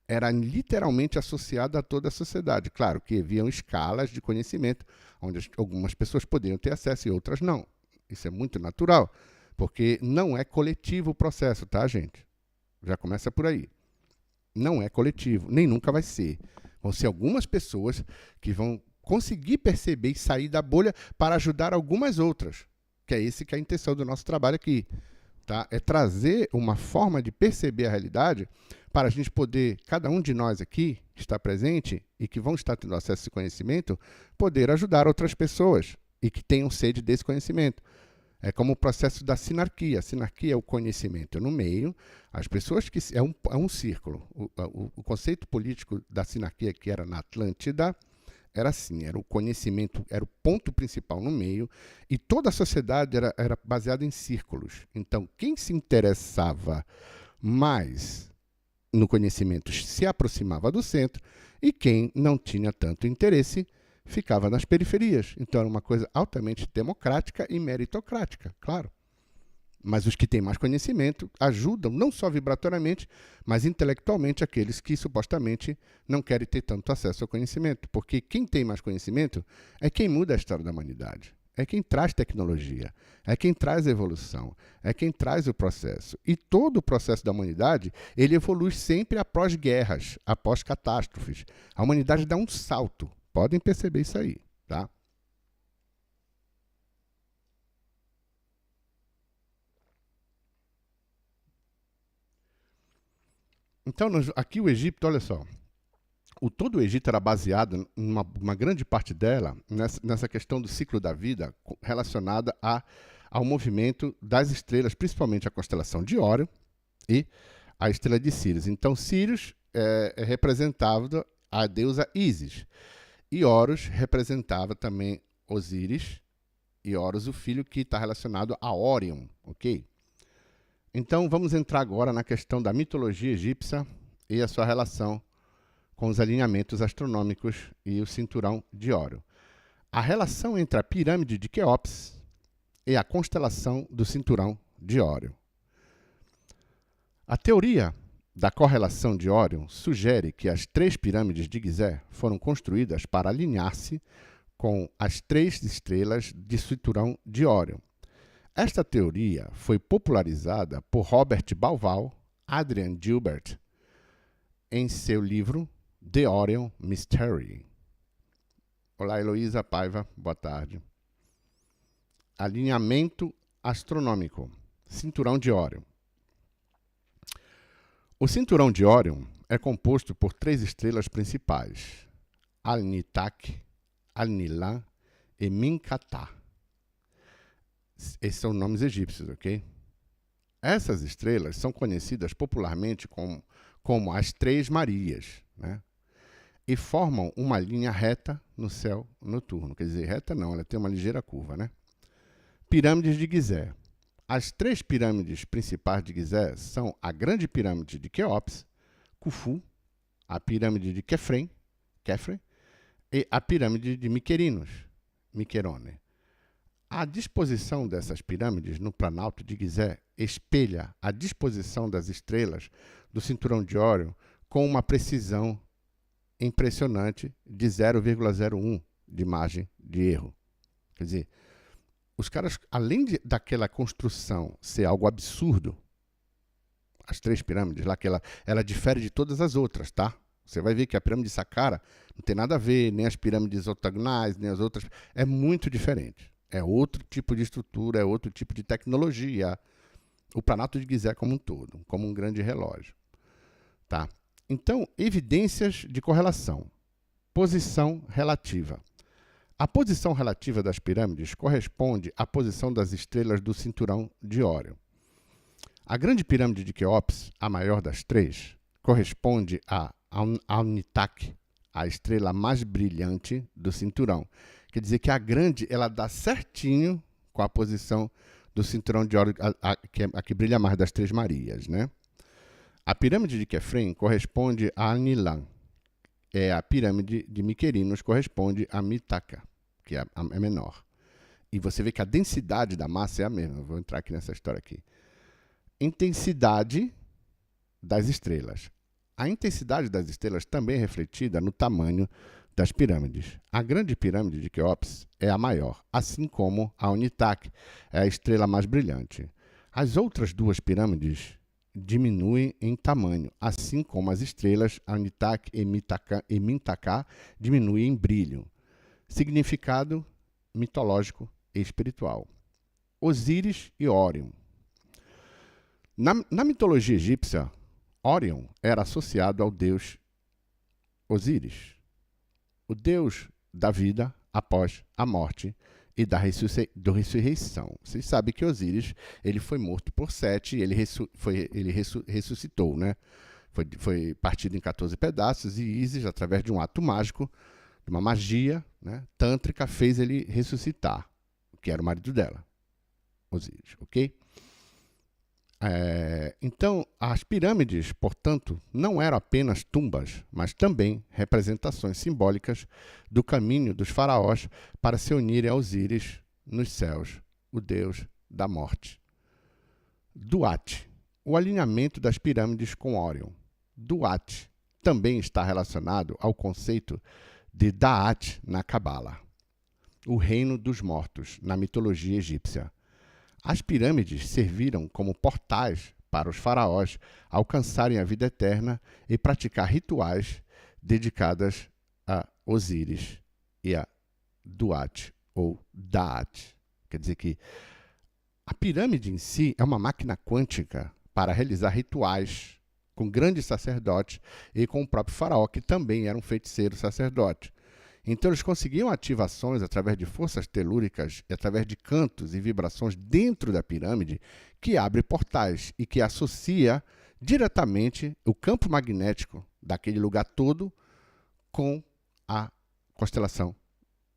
Era literalmente associado a toda a sociedade. Claro que haviam escalas de conhecimento, onde algumas pessoas poderiam ter acesso e outras não. Isso é muito natural, porque não é coletivo o processo, tá, gente? Já começa por aí. Não é coletivo, nem nunca vai ser. Vão ser algumas pessoas que vão conseguir perceber e sair da bolha para ajudar algumas outras, que é esse que é a intenção do nosso trabalho aqui. Tá? É trazer uma forma de perceber a realidade para a gente poder, cada um de nós aqui, que está presente e que vão estar tendo acesso a esse conhecimento, poder ajudar outras pessoas e que tenham sede desse conhecimento. É como o processo da sinarquia. A sinarquia é o conhecimento no meio, as pessoas que... É um círculo. O conceito político da sinarquia que era na Atlântida era assim, era o conhecimento, era o ponto principal no meio, e toda a sociedade era baseada em círculos. Então, quem se interessava mais no conhecimento se aproximava do centro, e quem não tinha tanto interesse ficava nas periferias. Então, era uma coisa altamente democrática e meritocrática, claro. Mas os que têm mais conhecimento ajudam, não só vibratoriamente, mas intelectualmente aqueles que supostamente não querem ter tanto acesso ao conhecimento. Porque quem tem mais conhecimento é quem muda a história da humanidade. É quem traz tecnologia, é quem traz evolução, é quem traz o processo. E todo o processo da humanidade, ele evolui sempre após guerras, após catástrofes. A humanidade dá um salto. Podem perceber isso aí, tá? Então, aqui o Egito, olha só, todo o Egito era baseado, uma grande parte dela, nessa questão do ciclo da vida relacionada ao movimento das estrelas, principalmente a constelação de Órion e a estrela de Sírius. Então, Sírius representava a deusa Ísis, e Horus representava também Osíris, e Horus, o filho que está relacionado a Órion, ok? Então, vamos entrar agora na questão da mitologia egípcia e a sua relação com os alinhamentos astronômicos e o cinturão de Órion. A relação entre a pirâmide de Quéops e a constelação do cinturão de Órion. A teoria da correlação de Órion sugere que as 3 pirâmides de Gizé foram construídas para alinhar-se com as 3 estrelas de cinturão de Órion. Esta teoria foi popularizada por Robert Bauval, Adrian Gilbert, em seu livro The Orion Mystery. Olá, Heloísa Paiva, boa tarde. Alinhamento astronômico, cinturão de Órion. O cinturão de Órion é composto por 3 estrelas principais, Al-Nitak, Al-Nilan e Minkatah. Esses são nomes egípcios, ok? Essas estrelas são conhecidas popularmente como as 3 Marias, né? E formam uma linha reta no céu noturno. Quer dizer, reta não, ela tem uma ligeira curva, né? Pirâmides de Gizé. as 3 pirâmides principais de Gizé são a Grande Pirâmide de Quéops, Khufu, a Pirâmide de Khafre e a Pirâmide de Miquerone. A disposição dessas pirâmides no Planalto de Gizé espelha a disposição das estrelas do cinturão de Órion com uma precisão impressionante de 0,01 de margem de erro. Quer dizer, os caras, além daquela construção ser algo absurdo, as 3 pirâmides lá, que ela difere de todas as outras, tá? Você vai ver que a pirâmide de Saqqara não tem nada a ver, nem as pirâmides octagonais, nem as outras. É muito diferente. É outro tipo de estrutura, é outro tipo de tecnologia. O Planalto de Gizé como um todo, como um grande relógio. Tá? Então, evidências de correlação. Posição relativa. A posição relativa das pirâmides corresponde à posição das estrelas do cinturão de Órion. A Grande Pirâmide de Quéops, a maior das 3, corresponde a Alnitak, a estrela mais brilhante do cinturão. Quer dizer que a grande, ela dá certinho com a posição do cinturão de Órion, a que brilha mais das 3 Marias, né? A pirâmide de Khafre corresponde a Anilan. A pirâmide de Miquerinos corresponde a Mitaka, que é menor. E você vê que a densidade da massa é a mesma. Eu vou entrar aqui nessa história aqui. Intensidade das estrelas. A intensidade das estrelas também é refletida no tamanho das pirâmides. A Grande Pirâmide de Quéops é a maior, assim como a Anitak é a estrela mais brilhante. As outras 2 pirâmides diminuem em tamanho, assim como as estrelas Anitak e Mintaka diminuem em brilho. Significado mitológico e espiritual. Osíris e Órion. Na mitologia egípcia, Órion era associado ao deus Osíris, o deus da vida após a morte e da ressurreição. Vocês sabem que Osíris ele foi morto por Sete e ele ressuscitou, né? Foi partido em 14 pedaços e Ísis, através de um ato mágico, de uma magia, né, tântrica, fez ele ressuscitar, que era o marido dela, Osíris, ok? Então, as pirâmides, portanto, não eram apenas tumbas, mas também representações simbólicas do caminho dos faraós para se unirem a Osíris nos céus, o deus da morte. Duat, o alinhamento das pirâmides com Órion. Duat também está relacionado ao conceito de Da'at na Cabala, o reino dos mortos na mitologia egípcia. As pirâmides serviram como portais para os faraós alcançarem a vida eterna e praticar rituais dedicados a Osíris e a Duat ou Da'at. Quer dizer que a pirâmide em si é uma máquina quântica para realizar rituais com grandes sacerdotes e com o próprio faraó, que também era um feiticeiro sacerdote. Então, eles conseguiam ativações através de forças telúricas, através de cantos e vibrações dentro da pirâmide, que abre portais e que associa diretamente o campo magnético daquele lugar todo com a constelação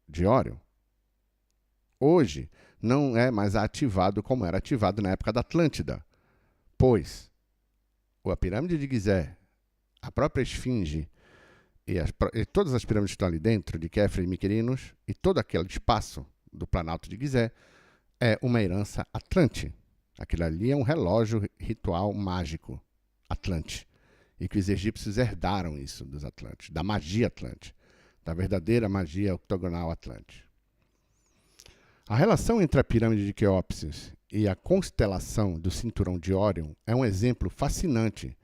de Órion. Hoje, não é mais ativado como era ativado na época da Atlântida, pois a pirâmide de Gizé, a própria Esfinge, e todas as pirâmides que estão ali dentro, de Khafre e Miquerinos, e todo aquele espaço do Planalto de Gizé, é uma herança atlante. Aquilo ali é um relógio ritual mágico atlante. E que os egípcios herdaram isso dos atlantes, da magia atlante, da verdadeira magia octogonal atlante. A relação entre a pirâmide de Quéops e a constelação do cinturão de Órion é um exemplo fascinante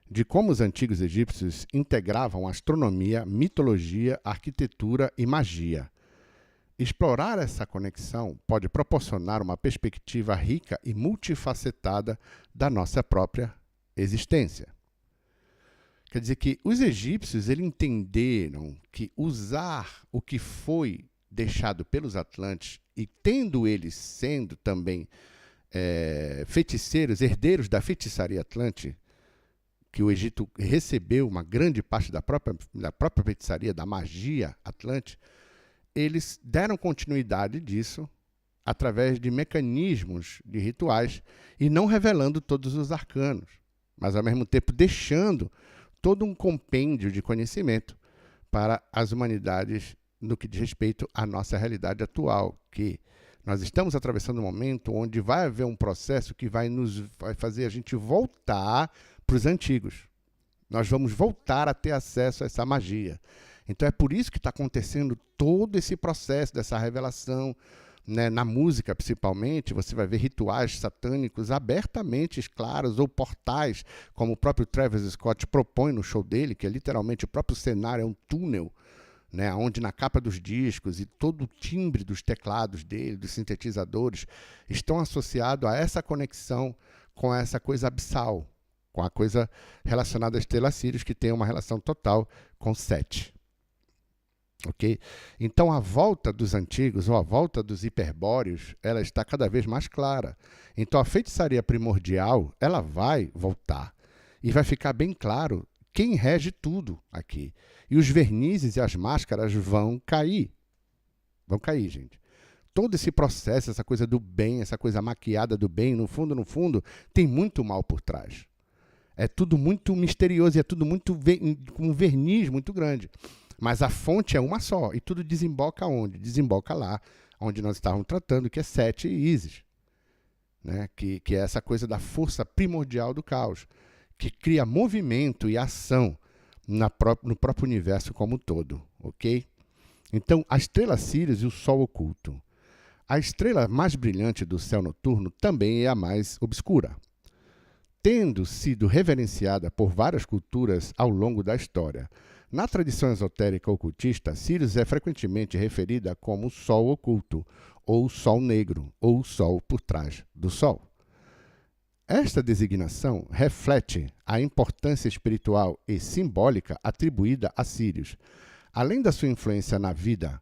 de como os antigos egípcios integravam astronomia, mitologia, arquitetura e magia. Explorar essa conexão pode proporcionar uma perspectiva rica e multifacetada da nossa própria existência. Quer dizer que os egípcios eles entenderam que usar o que foi deixado pelos atlantes e tendo eles sendo também feiticeiros, herdeiros da feitiçaria atlante, que o Egito recebeu uma grande parte da própria feitiçaria, da magia atlante, eles deram continuidade disso através de mecanismos de rituais e não revelando todos os arcanos, mas ao mesmo tempo deixando todo um compêndio de conhecimento para as humanidades no que diz respeito à nossa realidade atual, que nós estamos atravessando um momento onde vai haver um processo que vai fazer a gente voltar para os antigos. Nós vamos voltar a ter acesso a essa magia. Então é por isso que está acontecendo todo esse processo dessa revelação, né? Na música, principalmente, você vai ver rituais satânicos abertamente claros, ou portais, como o próprio Travis Scott propõe no show dele, que é literalmente o próprio cenário, é um túnel, né? Onde na capa dos discos e todo o timbre dos teclados dele, dos sintetizadores, estão associados a essa conexão com essa coisa abissal, com a coisa relacionada à estrela Sirius, que tem uma relação total com Sete. Ok? Então, a volta dos antigos, ou a volta dos hiperbóreos, ela está cada vez mais clara. Então, a feitiçaria primordial, ela vai voltar. E vai ficar bem claro quem rege tudo aqui. E os vernizes e as máscaras vão cair. Vão cair, gente. Todo esse processo, essa coisa do bem, essa coisa maquiada do bem, no fundo, tem muito mal por trás. É tudo muito misterioso e é tudo muito com um verniz muito grande. Mas a fonte é uma só. E tudo desemboca onde? Desemboca lá, onde nós estávamos tratando, que é Sete e Ísis. Né? Que é essa coisa da força primordial do caos, que cria movimento e ação no próprio universo como um todo. Ok? Então, a estrela Sirius e o Sol oculto. A estrela mais brilhante do céu noturno também é a mais obscura, tendo sido reverenciada por várias culturas ao longo da história. Na tradição esotérica ocultista, Sirius é frequentemente referida como Sol oculto, ou Sol negro, ou Sol por trás do Sol. Esta designação reflete a importância espiritual e simbólica atribuída a Sirius. Além da sua influência na vida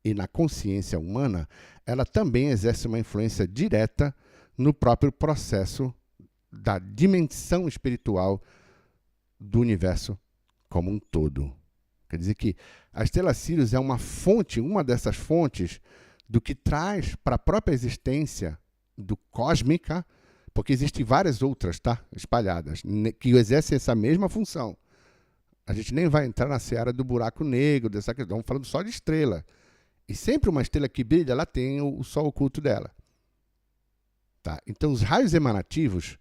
e na consciência humana, ela também exerce uma influência direta no próprio processo da dimensão espiritual do universo como um todo. Quer dizer que a estrela Sirius é uma fonte, uma dessas fontes do que traz para a própria existência do cósmica, porque existem várias outras, tá, espalhadas, que exercem essa mesma função. A gente nem vai entrar na seara do buraco negro, dessa questão, estamos falando só de estrela. E sempre uma estrela que brilha, ela tem o Sol oculto dela. Tá? Então, os raios emanativos,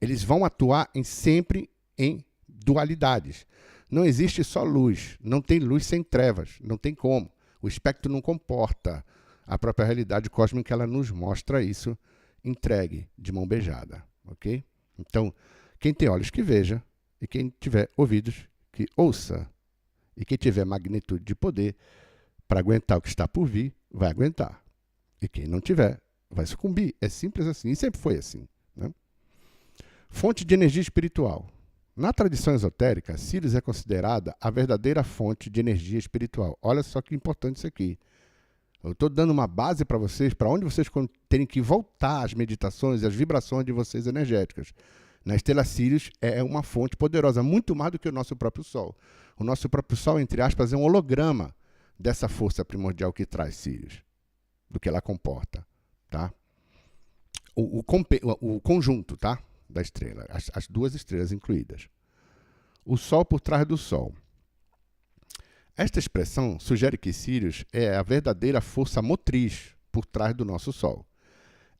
eles vão atuar sempre em dualidades. Não existe só luz, não tem luz sem trevas, não tem como. O espectro não comporta a própria realidade cósmica, ela nos mostra isso entregue, de mão beijada. Ok? Então, quem tem olhos que veja, e quem tiver ouvidos que ouça, e quem tiver magnitude de poder para aguentar o que está por vir, vai aguentar. E quem não tiver, vai sucumbir. É simples assim, e sempre foi assim. Né? Fonte de energia espiritual. Na tradição esotérica, Sirius é considerada a verdadeira fonte de energia espiritual. Olha só que importante isso aqui. Eu estou dando uma base para vocês, para onde vocês terem que voltar as meditações e as vibrações de vocês energéticas. Na estrela Sirius é uma fonte poderosa, muito mais do que o nosso próprio Sol. O nosso próprio Sol, entre aspas, é um holograma dessa força primordial que traz Sirius, do que ela comporta. Tá? O conjunto, tá? Da estrela, as duas estrelas incluídas. O Sol por trás do Sol. Esta expressão sugere que Sirius é a verdadeira força motriz por trás do nosso Sol.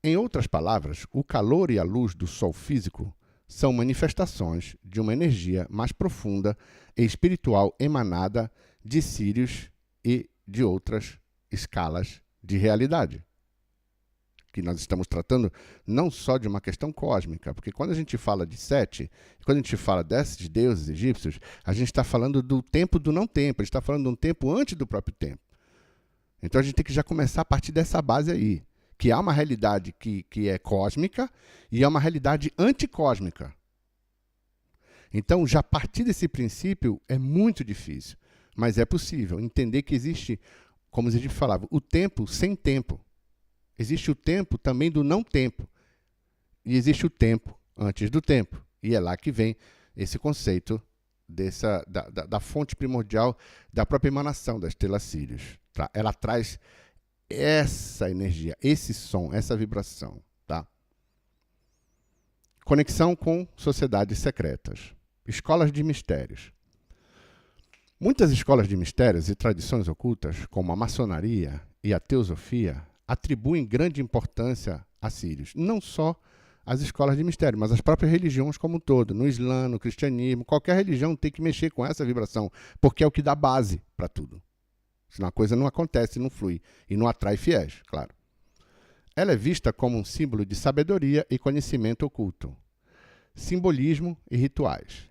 Em outras palavras, o calor e a luz do Sol físico são manifestações de uma energia mais profunda e espiritual emanada de Sirius e de outras escalas de realidade. Que nós estamos tratando não só de uma questão cósmica, porque quando a gente fala de Sete, quando a gente fala desses deuses egípcios, a gente está falando do tempo do não tempo, a gente está falando de um tempo antes do próprio tempo. Então a gente tem que já começar a partir dessa base aí, que há uma realidade que é cósmica e há uma realidade anticósmica. Então, já a partir desse princípio é muito difícil, mas é possível entender que existe, como a gente falava, o tempo sem tempo. Existe o tempo também do não tempo. E existe o tempo antes do tempo. E é lá que vem esse conceito da fonte primordial da própria emanação da estrela Sirius. Tá? Ela traz essa energia, esse som, essa vibração, tá? Conexão com sociedades secretas. Escolas de mistérios. Muitas escolas de mistérios e tradições ocultas, como a maçonaria e a teosofia, atribuem grande importância a Sírios. Não só as escolas de mistério, mas as próprias religiões como um todo. No Islã, no cristianismo, qualquer religião tem que mexer com essa vibração, porque é o que dá base para tudo. Senão a coisa não acontece, não flui e não atrai fiéis, claro. Ela é vista como um símbolo de sabedoria e conhecimento oculto, simbolismo e rituais.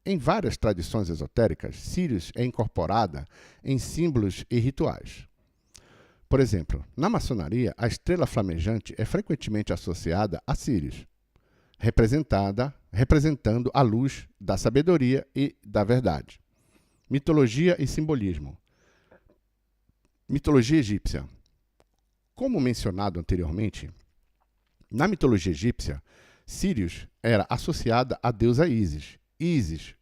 Em várias tradições esotéricas, Sírios é incorporada em símbolos e rituais. Por exemplo, na maçonaria, a estrela flamejante é frequentemente associada a Sírios, representando a luz da sabedoria e da verdade. Mitologia e simbolismo. Mitologia egípcia. Como mencionado anteriormente, na mitologia egípcia, Sírios era associada à deusa Ísis. Ísis,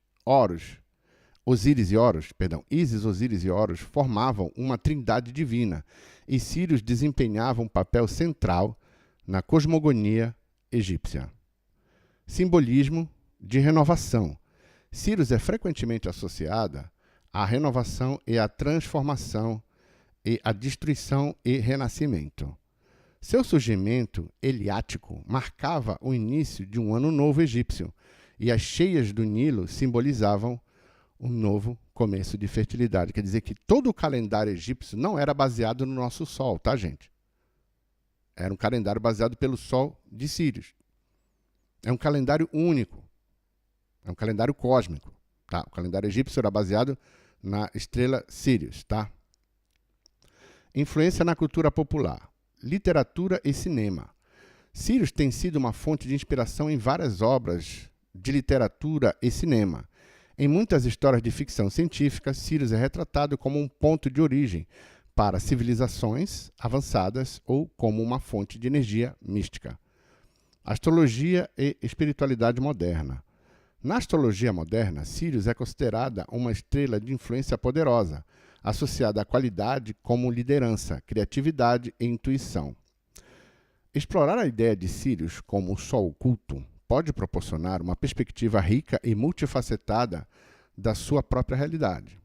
Osíris e Horus formavam uma trindade divina, e Sírios desempenhava um papel central na cosmogonia egípcia. Simbolismo de renovação. Sírios é frequentemente associada à renovação e à transformação e à destruição e renascimento. Seu surgimento eliático marcava o início de um ano novo egípcio, e as cheias do Nilo simbolizavam um novo começo de fertilidade. Quer dizer que todo o calendário egípcio não era baseado no nosso sol, tá, gente? Era um calendário baseado pelo sol de Sírios. É um calendário único. É um calendário cósmico, tá? O calendário egípcio era baseado na estrela Sírios, tá? Influência na cultura popular. Literatura e cinema. Sírios tem sido uma fonte de inspiração em várias obras de literatura e cinema. Em muitas histórias de ficção científica, Sírios é retratado como um ponto de origem para civilizações avançadas ou como uma fonte de energia mística. Astrologia e espiritualidade moderna. Na astrologia moderna, Sírios é considerada uma estrela de influência poderosa, associada à qualidade como liderança, criatividade e intuição. Explorar a ideia de Sírios como o sol oculto pode proporcionar uma perspectiva rica e multifacetada da sua própria realidade.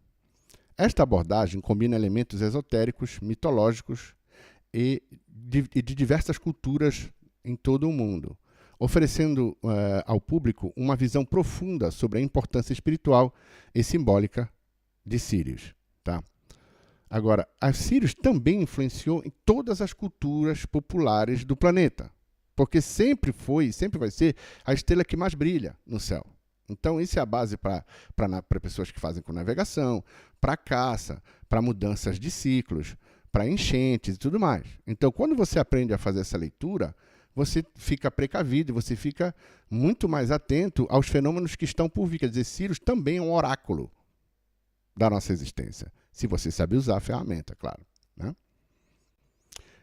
Esta abordagem combina elementos esotéricos, mitológicos e de diversas culturas em todo o mundo, oferecendo ao público uma visão profunda sobre a importância espiritual e simbólica de Sírios. Tá? Agora, a Sírios também influenciou em todas as culturas populares do planeta, porque sempre foi e sempre vai ser a estrela que mais brilha no céu. Então, isso é a base para pessoas que fazem com navegação, para caça, para mudanças de ciclos, para enchentes e tudo mais. Então, quando você aprende a fazer essa leitura, você fica precavido e você fica muito mais atento aos fenômenos que estão por vir. Quer dizer, Sírios também é um oráculo da nossa existência, se você sabe usar a ferramenta, claro, né?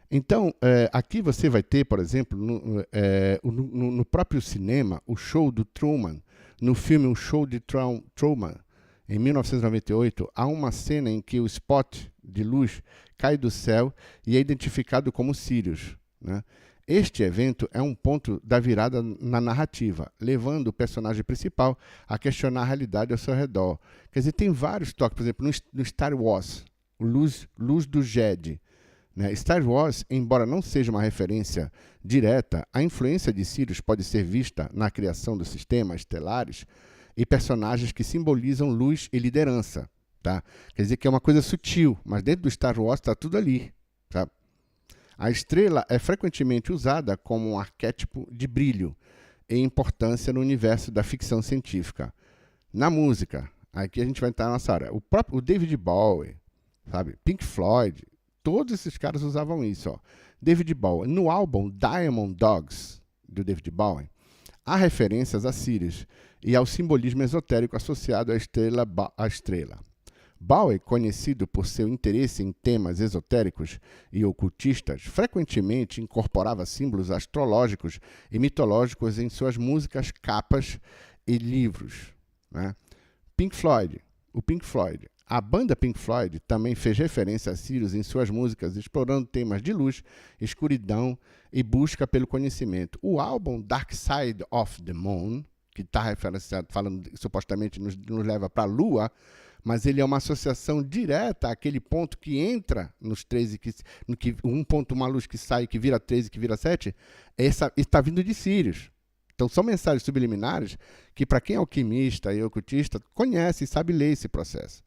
Então, aqui você vai ter, por exemplo, no próprio cinema, o show do Truman. No filme O Show de Truman, em 1998, há uma cena em que o spot de luz cai do céu e é identificado como Sírios, né? Este evento é um ponto da virada na narrativa, levando o personagem principal a questionar a realidade ao seu redor. Quer dizer, tem vários toques, por exemplo, no Star Wars, Luz do Jedi. Star Wars, embora não seja uma referência direta, a influência de Sírios pode ser vista na criação dos sistemas estelares e personagens que simbolizam luz e liderança. Tá? Quer dizer que é uma coisa sutil, mas dentro do Star Wars está tudo ali. Tá? A estrela é frequentemente usada como um arquétipo de brilho e importância no universo da ficção científica. Na música, aqui a gente vai entrar na nossa área, o David Bowie, sabe? Pink Floyd, todos esses caras usavam isso. Ó. David Bowie. No álbum Diamond Dogs, do David Bowie, há referências a Sírios e ao simbolismo esotérico associado à estrela. Bowie, conhecido por seu interesse em temas esotéricos e ocultistas, frequentemente incorporava símbolos astrológicos e mitológicos em suas músicas, capas e livros. Né? O Pink Floyd. A banda Pink Floyd também fez referência a Sirius em suas músicas, explorando temas de luz, escuridão e busca pelo conhecimento. O álbum Dark Side of the Moon, que está referenciado, falando supostamente nos leva para a Lua, mas ele é uma associação direta àquele ponto que entra nos 13, um ponto, uma luz que sai, que vira 13, que vira 7, está vindo de Sirius. Então, são mensagens subliminares que, para quem é alquimista e ocultista, conhece e sabe ler esse processo.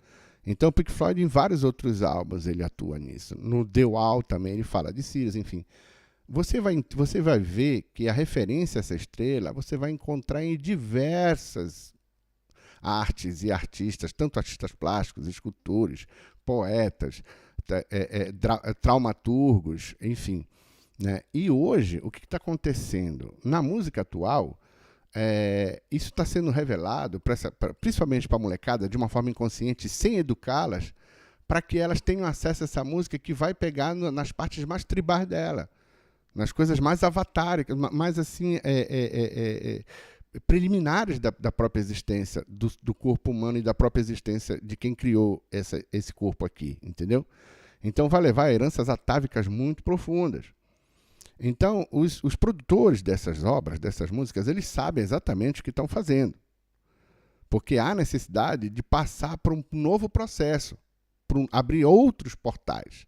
Então, o Pink Floyd, em vários outros álbuns, ele atua nisso. No The Wall também, ele fala de Sirius, enfim. Você vai ver que a referência a essa estrela, você vai encontrar em diversas artes e artistas, tanto artistas plásticos, escultores, poetas, dramaturgos, enfim. Né? E hoje, o que está acontecendo? Na música atual, isso está sendo revelado, principalmente para a molecada, de uma forma inconsciente, sem educá-las, para que elas tenham acesso a essa música que vai pegar nas partes mais tribais dela, nas coisas mais avatáricas, mais assim, preliminares da própria existência do corpo humano e da própria existência de quem criou esse corpo aqui, entendeu? Então vai levar a heranças atávicas muito profundas. Então, os produtores dessas obras, dessas músicas, eles sabem exatamente o que estão fazendo. Porque há necessidade de passar por um novo processo, abrir outros portais.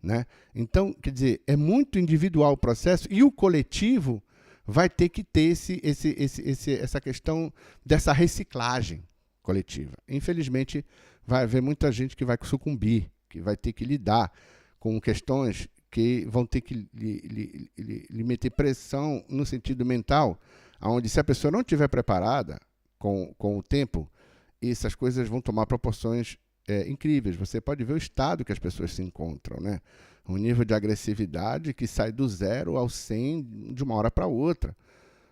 Né? Então, quer dizer, é muito individual o processo e o coletivo vai ter que ter essa questão dessa reciclagem coletiva. Infelizmente, vai haver muita gente que vai sucumbir, que vai ter que lidar com questões que vão ter que lhe meter pressão no sentido mental, onde se a pessoa não estiver preparada com o tempo, essas coisas vão tomar proporções incríveis. Você pode ver o estado que as pessoas se encontram, né? Um nível de agressividade que sai do 0 ao 100 de uma hora para outra.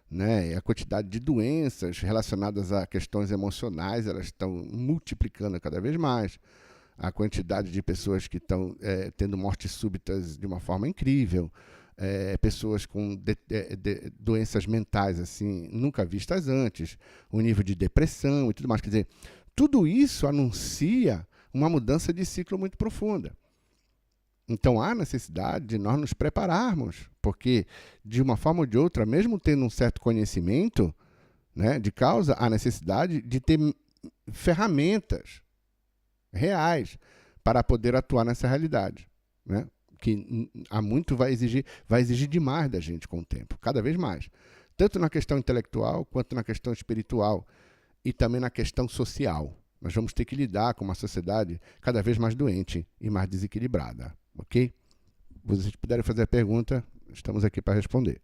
Né? E a quantidade de doenças relacionadas a questões emocionais, elas estão multiplicando cada vez mais. A quantidade de pessoas que estão tendo mortes súbitas de uma forma incrível, pessoas com doenças mentais assim nunca vistas antes, o nível de depressão e tudo mais. Quer dizer, tudo isso anuncia uma mudança de ciclo muito profunda. Então, há necessidade de nós nos prepararmos, porque, de uma forma ou de outra, mesmo tendo um certo conhecimento, né, de causa, há necessidade de ter ferramentas reais para poder atuar nessa realidade, né? Que há muito vai exigir demais da gente com o tempo, cada vez mais, tanto na questão intelectual quanto na questão espiritual e também na questão social. Nós vamos ter que lidar com uma sociedade cada vez mais doente e mais desequilibrada, ok? Se vocês puderem fazer a pergunta, estamos aqui para responder.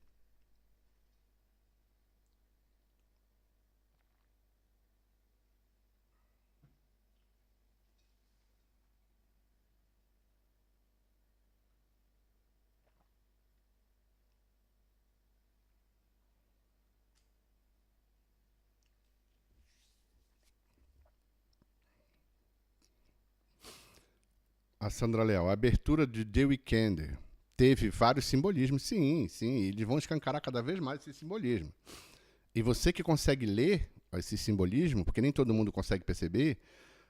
A Sandra Leal, a abertura de The Weeknd teve vários simbolismos, sim, e eles vão escancarar cada vez mais esse simbolismo. E você que consegue ler esse simbolismo, porque nem todo mundo consegue perceber,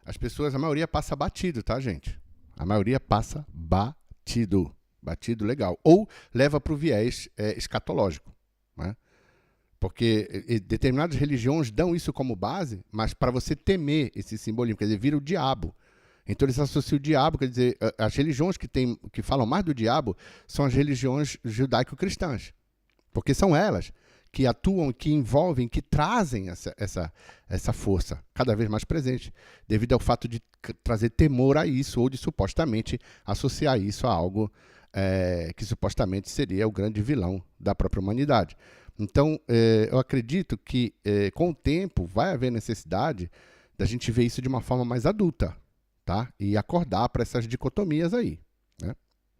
as pessoas, a maioria passa batido, tá, gente? A maioria passa batido legal, ou leva para o viés escatológico, né? Porque determinadas religiões dão isso como base, mas para você temer esse simbolismo, quer dizer, vira o diabo. Então eles associam o diabo, quer dizer, as religiões que falam mais do diabo são as religiões judaico-cristãs, porque são elas que atuam, que envolvem, que trazem essa força cada vez mais presente, devido ao fato de trazer temor a isso, ou de supostamente associar isso a algo que supostamente seria o grande vilão da própria humanidade. Então, eu acredito que com o tempo vai haver necessidade da gente ver isso de uma forma mais adulta, tá? E acordar para essas dicotomias aí, né?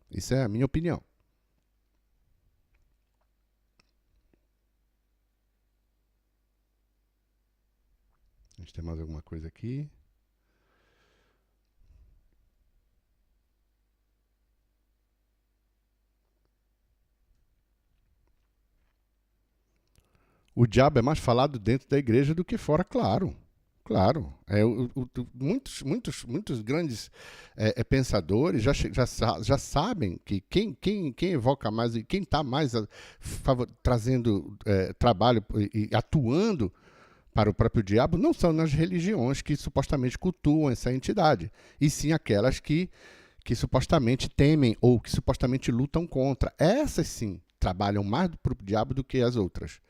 Isso é a minha opinião. A gente tem mais alguma coisa aqui? O diabo é mais falado dentro da igreja do que fora, claro. Claro. Muitos grandes pensadores já sabem que quem evoca mais e quem está mais trazendo trabalho e atuando para o próprio diabo não são nas religiões que supostamente cultuam essa entidade, e sim aquelas que supostamente temem ou que supostamente lutam contra. Essas sim trabalham mais para o diabo do que as outras.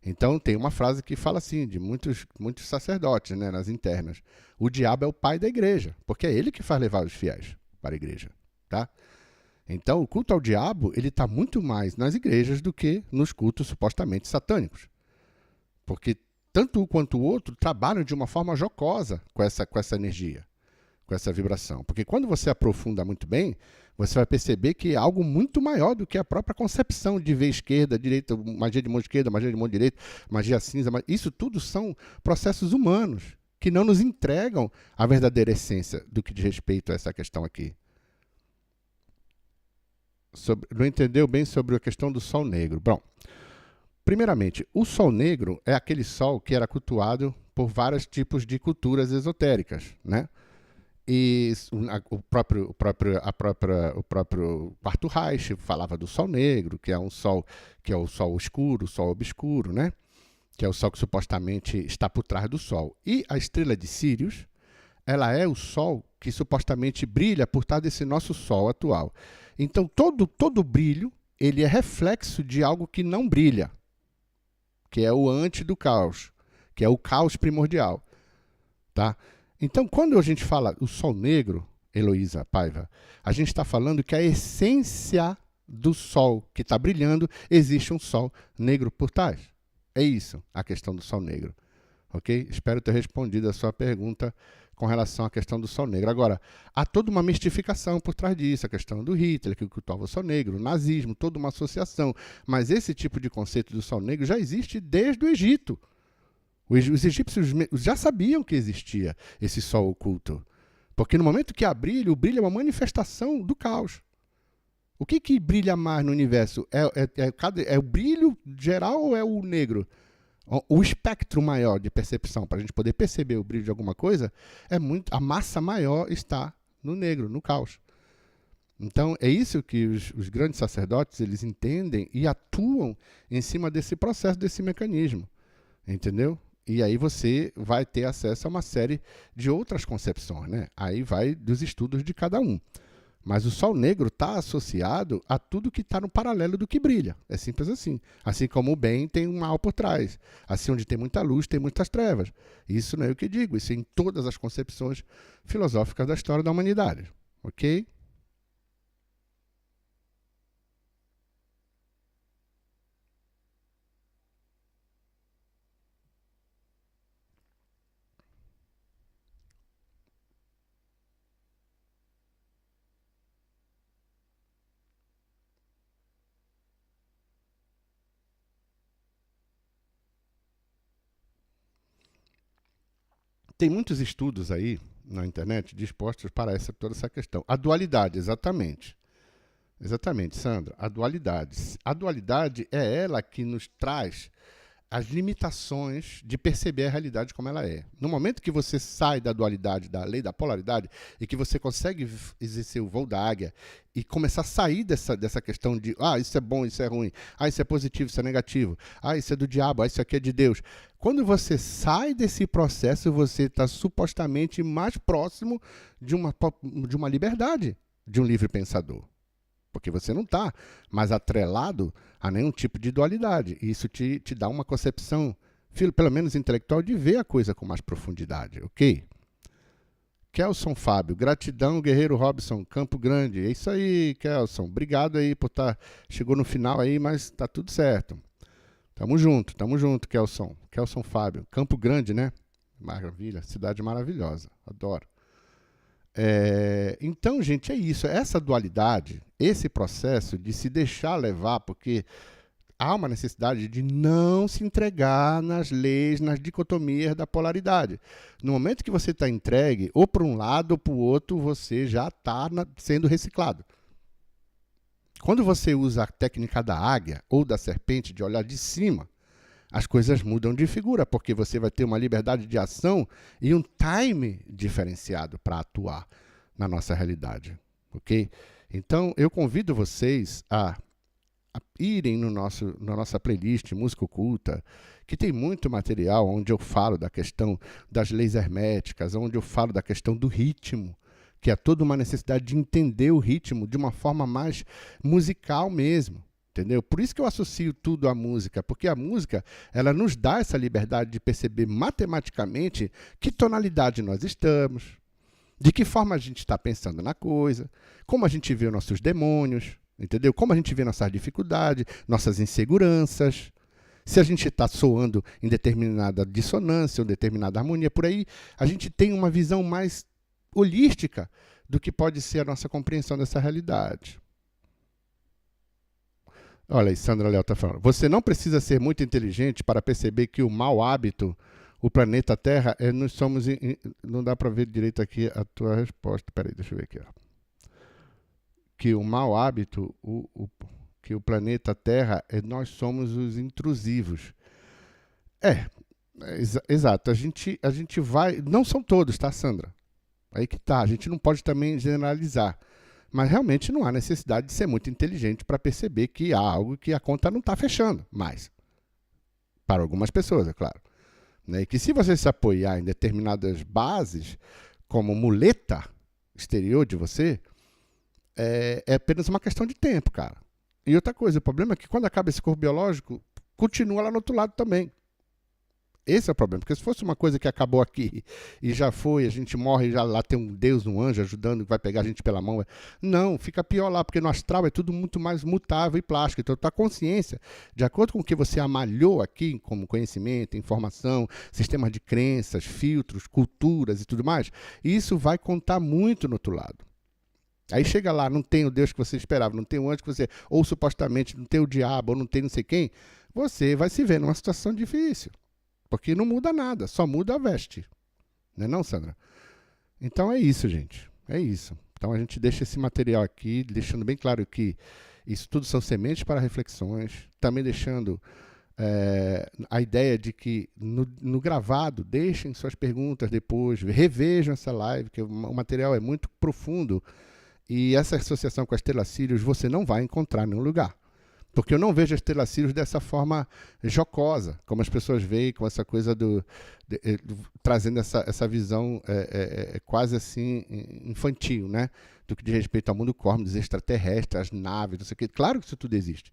Então tem uma frase que fala assim, de muitos sacerdotes, né, nas internas. O diabo é o pai da igreja, porque é ele que faz levar os fiéis para a igreja. Tá? Então o culto ao diabo ele está muito mais nas igrejas do que nos cultos supostamente satânicos. Porque tanto um quanto o outro trabalham de uma forma jocosa com essa energia, com essa vibração. Porque quando você aprofunda muito bem, você vai perceber que é algo muito maior do que a própria concepção de ver esquerda, direita, magia de mão esquerda, magia de mão direita, magia cinza. Isso tudo são processos humanos que não nos entregam a verdadeira essência do que diz respeito a essa questão aqui. Não entendeu bem sobre a questão do sol negro. Bom, primeiramente, o sol negro é aquele sol que era cultuado por vários tipos de culturas esotéricas, né? E o próprio Arthur Reich falava do sol negro, que é um sol que é o sol escuro, o sol obscuro, né? Que é o sol que supostamente está por trás do sol. E a estrela de Sírius, ela é o sol que supostamente brilha por trás desse nosso sol atual. Então todo brilho ele é reflexo de algo que não brilha, que é o anti do caos, que é o caos primordial, tá? Então, quando a gente fala o sol negro, Heloísa Paiva, a gente está falando que a essência do sol que está brilhando, existe um sol negro por trás. É isso, a questão do sol negro. Ok? Espero ter respondido a sua pergunta com relação à questão do sol negro. Agora, há toda uma mistificação por trás disso, a questão do Hitler, que cultuava o sol negro, o nazismo, toda uma associação. Mas esse tipo de conceito do sol negro já existe desde o Egito. Os egípcios já sabiam que existia esse sol oculto. Porque no momento que há brilho, o brilho é uma manifestação do caos. O que brilha mais no universo? É o brilho geral ou é o negro? O espectro maior de percepção, para a gente poder perceber o brilho de alguma coisa, a massa maior está no negro, no caos. Então, é isso que os grandes sacerdotes eles entendem e atuam em cima desse processo, desse mecanismo. Entendeu? E aí você vai ter acesso a uma série de outras concepções, né? Aí vai dos estudos de cada um. Mas o sol negro está associado a tudo que está no paralelo do que brilha. É simples assim. Assim como o bem tem um mal por trás. Assim, onde tem muita luz, tem muitas trevas. Isso não é o que digo. Isso é em todas as concepções filosóficas da história da humanidade. Ok? Tem muitos estudos aí na internet dispostos para toda essa questão. A dualidade, exatamente. Exatamente, Sandra. A dualidade. A dualidade é ela que nos traz as limitações de perceber a realidade como ela é. No momento que você sai da dualidade, da lei da polaridade, e que você consegue exercer o voo da águia e começar a sair dessa questão de isso é bom, isso é ruim, isso é positivo, isso é negativo, isso é do diabo, isso aqui é de Deus. Quando você sai desse processo, você está supostamente mais próximo de uma liberdade, de um livre pensador. Porque você não está mais atrelado a nenhum tipo de dualidade. E isso te dá uma concepção, pelo menos intelectual, de ver a coisa com mais profundidade, ok? Kelson Fábio, gratidão, Guerreiro Robson, Campo Grande. É isso aí, Kelson. Obrigado aí por estar. Chegou no final aí, mas está tudo certo. Tamo junto, Kelson. Kelson Fábio. Campo Grande, né? Maravilha, cidade maravilhosa. Adoro. Então, gente, é isso. Essa dualidade, esse processo de se deixar levar, porque há uma necessidade de não se entregar nas leis, nas dicotomias da polaridade. No momento que você está entregue, ou para um lado ou para o outro, você já está sendo reciclado. Quando você usa a técnica da águia ou da serpente, de olhar de cima, as coisas mudam de figura, porque você vai ter uma liberdade de ação e um time diferenciado para atuar na nossa realidade, ok? Então, eu convido vocês a irem na nossa playlist Música Oculta, que tem muito material onde eu falo da questão das leis herméticas, onde eu falo da questão do ritmo, que é toda uma necessidade de entender o ritmo de uma forma mais musical mesmo. Entendeu? Por isso que eu associo tudo à música, porque a música ela nos dá essa liberdade de perceber matematicamente que tonalidade nós estamos, de que forma a gente está pensando na coisa, como a gente vê os nossos demônios, entendeu? Como a gente vê nossas dificuldades, nossas inseguranças, se a gente está soando em determinada dissonância ou determinada harmonia, por aí a gente tem uma visão mais holística do que pode ser a nossa compreensão dessa realidade. Olha aí, Sandra Léo está falando. Você não precisa ser muito inteligente para perceber que o mau hábito, o planeta Terra, nós somos... não dá para ver direito aqui a tua resposta. Espera aí, deixa eu ver aqui. Ó. Que o mau hábito, que o planeta Terra, nós somos os intrusivos. Exato. A gente vai... Não são todos, tá, Sandra? Aí que tá. A gente não pode também generalizar. Mas realmente não há necessidade de ser muito inteligente para perceber que há algo que a conta não está fechando mais. Para algumas pessoas, é claro. Né? E que se você se apoiar em determinadas bases, como muleta exterior de você, é apenas uma questão de tempo, cara. E outra coisa, o problema é que quando acaba esse corpo biológico, continua lá no outro lado também. Esse é o problema, porque se fosse uma coisa que acabou aqui e já foi, a gente morre e já lá tem um Deus, um anjo ajudando, que vai pegar a gente pela mão. Não, fica pior lá, porque no astral é tudo muito mais mutável e plástico. Então, a tua consciência, de acordo com o que você amalhou aqui, como conhecimento, informação, sistemas de crenças, filtros, culturas e tudo mais, isso vai contar muito no outro lado. Aí chega lá, não tem o Deus que você esperava, não tem o anjo que você, ou supostamente não tem o diabo, ou não tem não sei quem, você vai se ver numa situação difícil. Porque não muda nada, só muda a veste. Não é não, Sandra? Então é isso, gente. É isso. Então a gente deixa esse material aqui, deixando bem claro que isso tudo são sementes para reflexões. Também deixando a ideia de que no gravado, deixem suas perguntas depois, revejam essa live, que o material é muito profundo. E essa associação com a Estrela Sirius você não vai encontrar em nenhum lugar. Porque eu não vejo a Estrela Sirius dessa forma jocosa, como as pessoas veem, com essa coisa trazendo essa visão quase assim infantil, né? Do que diz respeito ao mundo cósmico, dos extraterrestres, as naves, não sei o quê. Claro que isso tudo existe,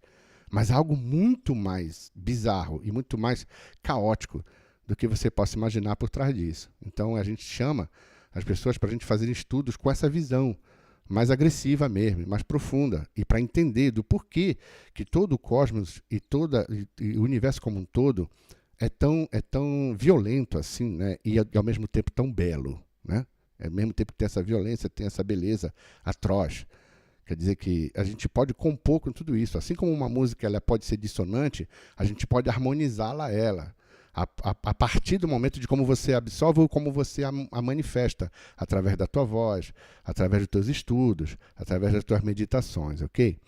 mas algo muito mais bizarro e muito mais caótico do que você possa imaginar por trás disso. Então a gente chama as pessoas para a gente fazer estudos com essa visão mais agressiva mesmo, mais profunda, e para entender do porquê que todo o cosmos e o universo como um todo é tão violento assim, né? E ao mesmo tempo tão belo, né? Ao mesmo tempo que tem essa violência, tem essa beleza atroz. Quer dizer que a gente pode compor com tudo isso. Assim como uma música ela pode ser dissonante, a gente pode harmonizá-la a partir do momento de como você absorve ou como você a manifesta, através da tua voz, através dos teus estudos, através das tuas meditações, ok?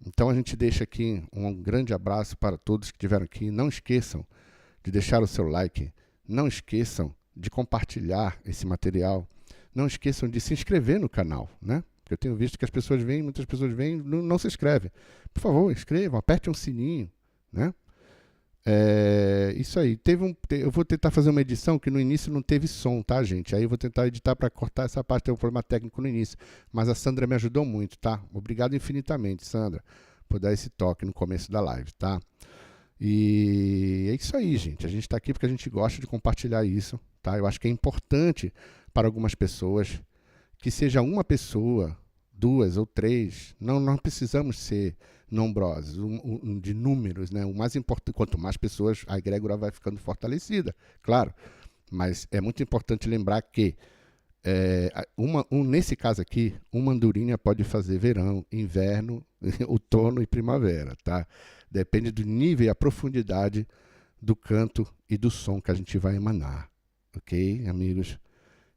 Então a gente deixa aqui um grande abraço para todos que estiveram aqui. Não esqueçam de deixar o seu like, não esqueçam de compartilhar esse material, não esqueçam de se inscrever no canal, né? Porque eu tenho visto que as pessoas vêm, muitas pessoas vêm e não se inscrevem. Por favor, inscrevam, aperte um sininho, né? Isso aí. Eu vou tentar fazer uma edição que no início não teve som, tá, gente? Aí eu vou tentar editar para cortar essa parte, tem um problema técnico no início. Mas a Sandra me ajudou muito, tá? Obrigado infinitamente, Sandra, por dar esse toque no começo da live, tá? E é isso aí, gente. A gente está aqui porque a gente gosta de compartilhar isso, tá? Eu acho que é importante para algumas pessoas que seja uma pessoa, 2 ou 3. Não precisamos ser nombrosos, de números, né? O mais importante, quanto mais pessoas, a egrégora vai ficando fortalecida, claro. Mas é muito importante lembrar que, nesse caso aqui, uma andorinha pode fazer verão, inverno, outono e primavera, tá? Depende do nível e a profundidade do canto e do som que a gente vai emanar, ok, amigos?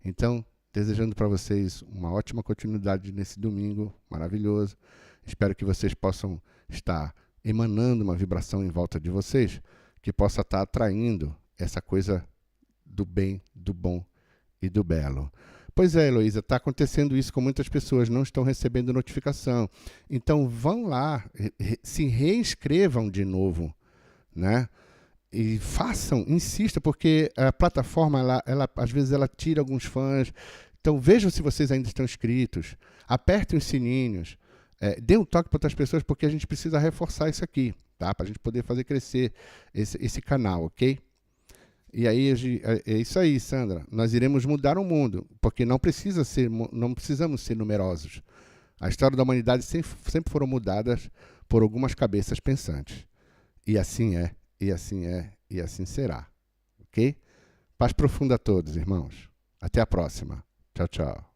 Então, desejando para vocês uma ótima continuidade nesse domingo maravilhoso. Espero que vocês possam estar emanando uma vibração em volta de vocês que possa estar atraindo essa coisa do bem, do bom e do belo. Pois é, Heloísa, está acontecendo isso com muitas pessoas, não estão recebendo notificação. Então vão lá, se reinscrevam de novo, né? E façam, insista, porque a plataforma, às vezes ela tira alguns fãs. Então vejam se vocês ainda estão inscritos, apertem os sininhos, dê um toque para outras pessoas, porque a gente precisa reforçar isso aqui, tá? Para a gente poder fazer crescer esse canal, ok? E aí, é isso aí, Sandra. Nós iremos mudar o mundo, porque não precisamos ser numerosos. A história da humanidade sempre foram mudadas por algumas cabeças pensantes. E assim é, e assim é, e assim será. Ok? Paz profunda a todos, irmãos. Até a próxima. Tchau, tchau.